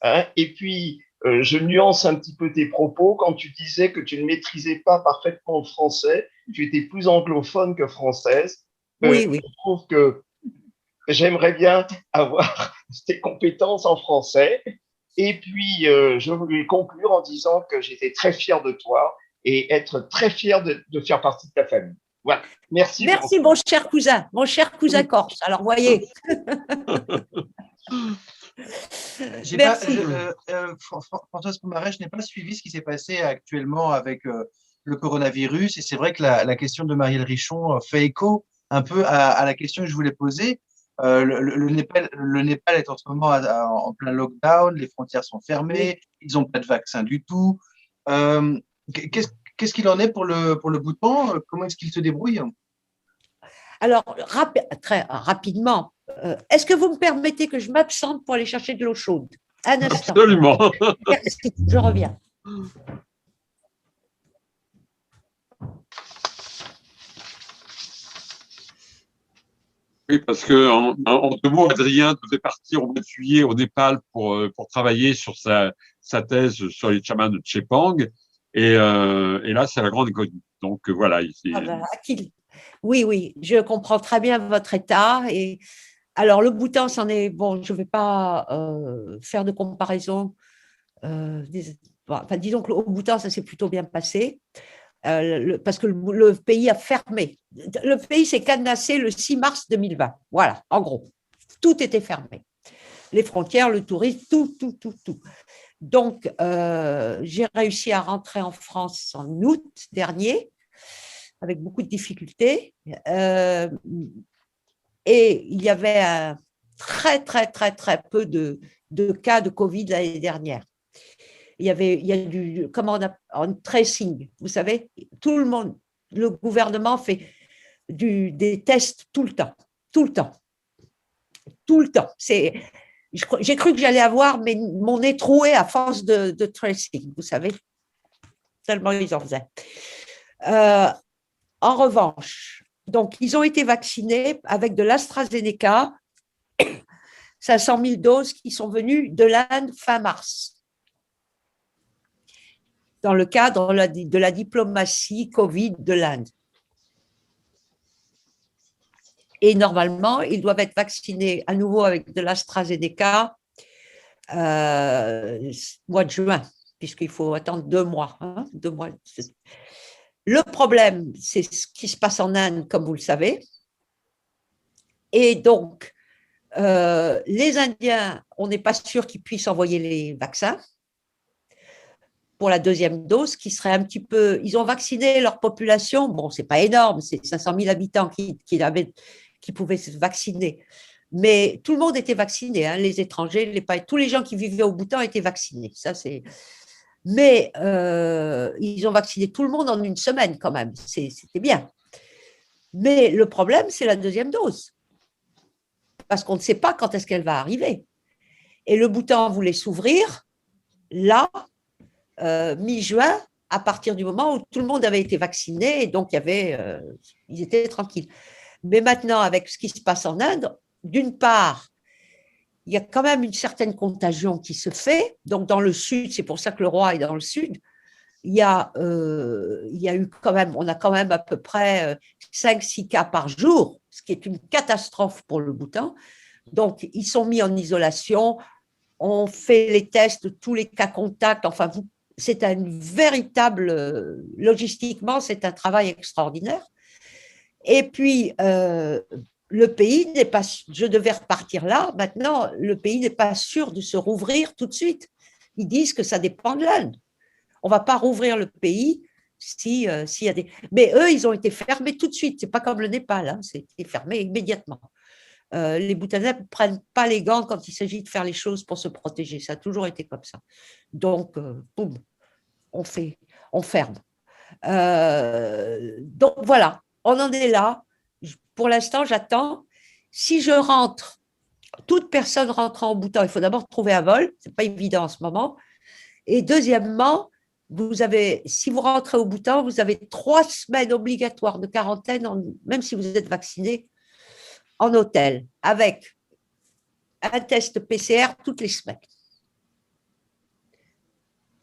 Hein, et puis, je nuance un petit peu tes propos quand tu disais que tu ne maîtrisais pas parfaitement le français, tu étais plus anglophone que française. Oui. Je trouve que j'aimerais bien avoir tes compétences en français. Et puis, je voulais conclure en disant que j'étais très fier de toi et être très fier de faire partie de ta famille. Voilà. Merci. Merci, mon cher cousin corse. Alors, voyez. Françoise Pomarez, je n'ai pas suivi ce qui s'est passé actuellement avec le coronavirus. Et c'est vrai que la question de Marielle Richon fait écho un peu à la question que je voulais poser. Le Népal est en ce moment en plein lockdown, les frontières sont fermées, ils n'ont pas de vaccin du tout. Qu'est-ce qu'il en est pour le Bhoutan? Comment est-ce qu'il se débrouille? Alors, très rapidement, est-ce que vous me permettez que je m'absente pour aller chercher de l'eau chaude? Un instant. Absolument. Merci, je reviens. Oui, parce que en 2 mots, Adrien devait partir au mois de juillet au Népal pour travailler sur sa thèse sur les chamans de Chepang. Et là, c'est la grande inconnue. Donc voilà. Oui, je comprends très bien votre état. Et alors, le Bhoutan, c'en est… Bon, je ne vais pas faire de comparaison. Disons qu'au Bhoutan, ça s'est plutôt bien passé. parce que le pays a fermé. Le pays s'est cadenassé le 6 mars 2020. Voilà, en gros. Tout était fermé. Les frontières, le tourisme, tout. Donc, j'ai réussi à rentrer en France en août dernier, avec beaucoup de difficultés. Et il y avait un très peu de cas de Covid l'année dernière. Il y a du, comment on appelle, un tracing, vous savez, tout le monde, le gouvernement fait des tests tout le temps. J'ai cru que j'allais avoir mon nez troué à force de tracing, vous savez, tellement ils en faisaient. En revanche, donc ils ont été vaccinés avec de l'AstraZeneca, 500 000 doses qui sont venues de l'Inde fin mars, dans le cadre de la diplomatie Covid de l'Inde. Et normalement, ils doivent être vaccinés à nouveau avec de l'AstraZeneca mois de juin, puisqu'il faut attendre 2 mois. 2 mois. Le problème, c'est ce qui se passe en Inde, comme vous le savez. Et donc, les Indiens, on n'est pas sûr qu'ils puissent envoyer les vaccins pour la deuxième dose, qui serait un petit peu… Ils ont vacciné leur population, bon, ce n'est pas énorme, c'est 500 000 habitants qui pouvaient se vacciner. Mais tout le monde était vacciné, hein, les étrangers, tous les gens qui vivaient au Bhoutan étaient vaccinés. Ça, c'est… Mais ils ont vacciné tout le monde en 1 semaine quand même, c'était bien. Mais le problème, c'est la deuxième dose, parce qu'on ne sait pas quand est-ce qu'elle va arriver. Et le Bhoutan voulait s'ouvrir là, mi-juin, à partir du moment où tout le monde avait été vacciné, et donc ils étaient tranquilles. Mais maintenant, avec ce qui se passe en Inde, d'une part, il y a quand même une certaine contagion qui se fait. Donc, dans le sud, c'est pour ça que le roi est dans le sud, on a quand même à peu près 5-6 cas par jour, ce qui est une catastrophe pour le Bhoutan. Donc, ils sont mis en isolation, on fait les tests de tous les cas contacts, enfin, c'est un véritable, logistiquement, c'est un travail extraordinaire. Et puis, le pays n'est pas, je devais repartir là, maintenant, le pays n'est pas sûr de se rouvrir tout de suite. Ils disent que ça dépend de l'Inde. On ne va pas rouvrir le pays s'il y a des… Mais eux, ils ont été fermés tout de suite. Ce n'est pas comme le Népal, hein, c'était fermé immédiatement. Les Bhoutanais ne prennent pas les gants quand il s'agit de faire les choses pour se protéger. Ça a toujours été comme ça. Donc, boum, on ferme. Donc, voilà, on en est là. Pour l'instant, j'attends. Si je rentre, toute personne rentrant au Bhoutan, il faut d'abord trouver un vol. Ce n'est pas évident en ce moment. Et deuxièmement, si vous rentrez au Bhoutan, vous avez 3 semaines obligatoires de quarantaine, même si vous êtes vacciné, en hôtel, avec un test PCR toutes les semaines.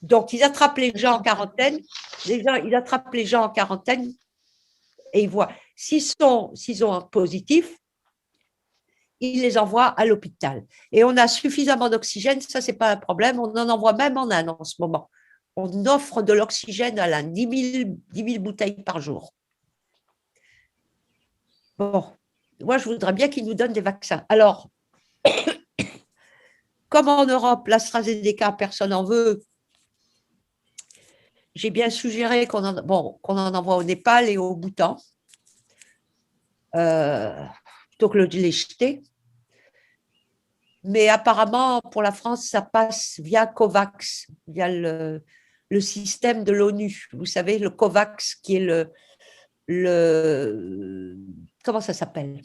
Donc, ils attrapent les gens en quarantaine, ils attrapent les gens en quarantaine et ils voient. S'ils ont un positif, ils les envoient à l'hôpital. Et on a suffisamment d'oxygène, ça, ce n'est pas un problème, on en envoie même en Inde en ce moment. On offre de l'oxygène à l'Inde, 10 000 bouteilles par jour. Bon, moi, je voudrais bien qu'ils nous donnent des vaccins. Alors, comme en Europe, l'AstraZeneca, personne n'en veut, j'ai bien suggéré qu'on en envoie au Népal et au Bhoutan, plutôt que de les jeter. Mais apparemment, pour la France, ça passe via COVAX, via le système de l'ONU. Vous savez, le COVAX, qui est comment ça s'appelle?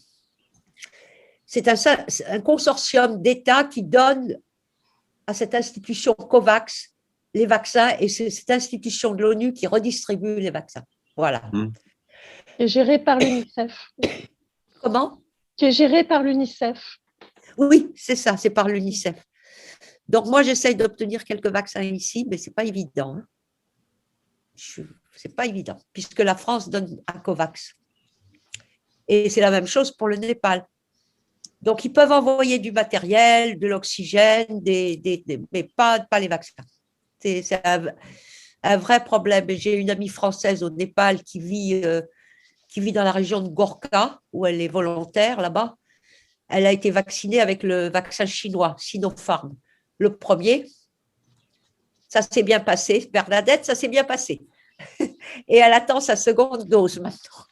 C'est un consortium d'États qui donne à cette institution COVAX les vaccins, et c'est cette institution de l'ONU qui redistribue les vaccins. Voilà. Qui est géré par l'UNICEF. Comment? Qui est géré par l'UNICEF. Oui, c'est ça, c'est par l'UNICEF. Donc, moi, j'essaye d'obtenir quelques vaccins ici, mais ce n'est pas évident. Ce n'est pas évident, puisque la France donne un COVAX. Et c'est la même chose pour le Népal. Donc, ils peuvent envoyer du matériel, de l'oxygène, mais pas les vaccins. un vrai problème. J'ai une amie française au Népal qui vit dans la région de Gorka, où elle est volontaire là-bas. Elle a été vaccinée avec le vaccin chinois, Sinopharm. Le premier, ça s'est bien passé. Bernadette, ça s'est bien passé. Et elle attend sa seconde dose maintenant.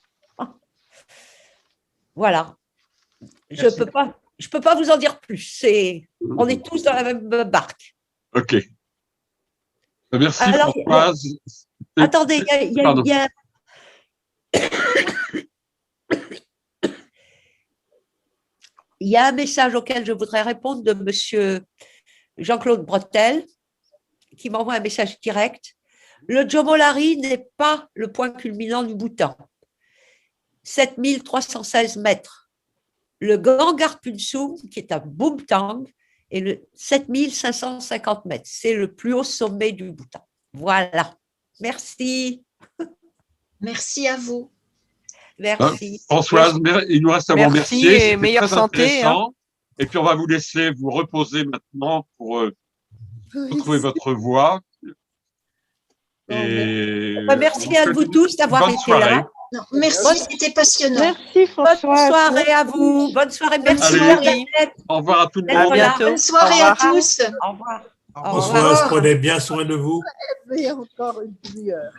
Voilà. Je peux pas vous en dire plus. On est tous dans la même barque. OK. Merci, Alors, Françoise. Attendez, Pardon. il y a un message auquel je voudrais répondre de monsieur Jean-Claude Bretel, qui m'envoie un message direct. Le Jomolari n'est pas le point culminant du Bhoutan. 7316 mètres. Le Gangar Punsum, qui est à Bumtang, est le 7550 mètres. C'est le plus haut sommet du Bhoutan. Voilà. Merci. Merci à vous. Merci. Françoise, il nous reste à vous Merci remercier. et C'était meilleure très santé, intéressant. Et puis, on va vous laisser vous reposer maintenant pour retrouver votre voix. Et Merci à vous tous d'avoir bonne été soirée. là. Non, merci, c'était passionnant. Merci Bonne François. soirée à vous. Bonne soirée. Merci. Allez. Bernadette. Au revoir à tout le À monde. bientôt. Bonne soirée Au à revoir. tous. Au revoir. Au Françoise, revoir. prenez bien soin de vous. Mais encore une demi-heure.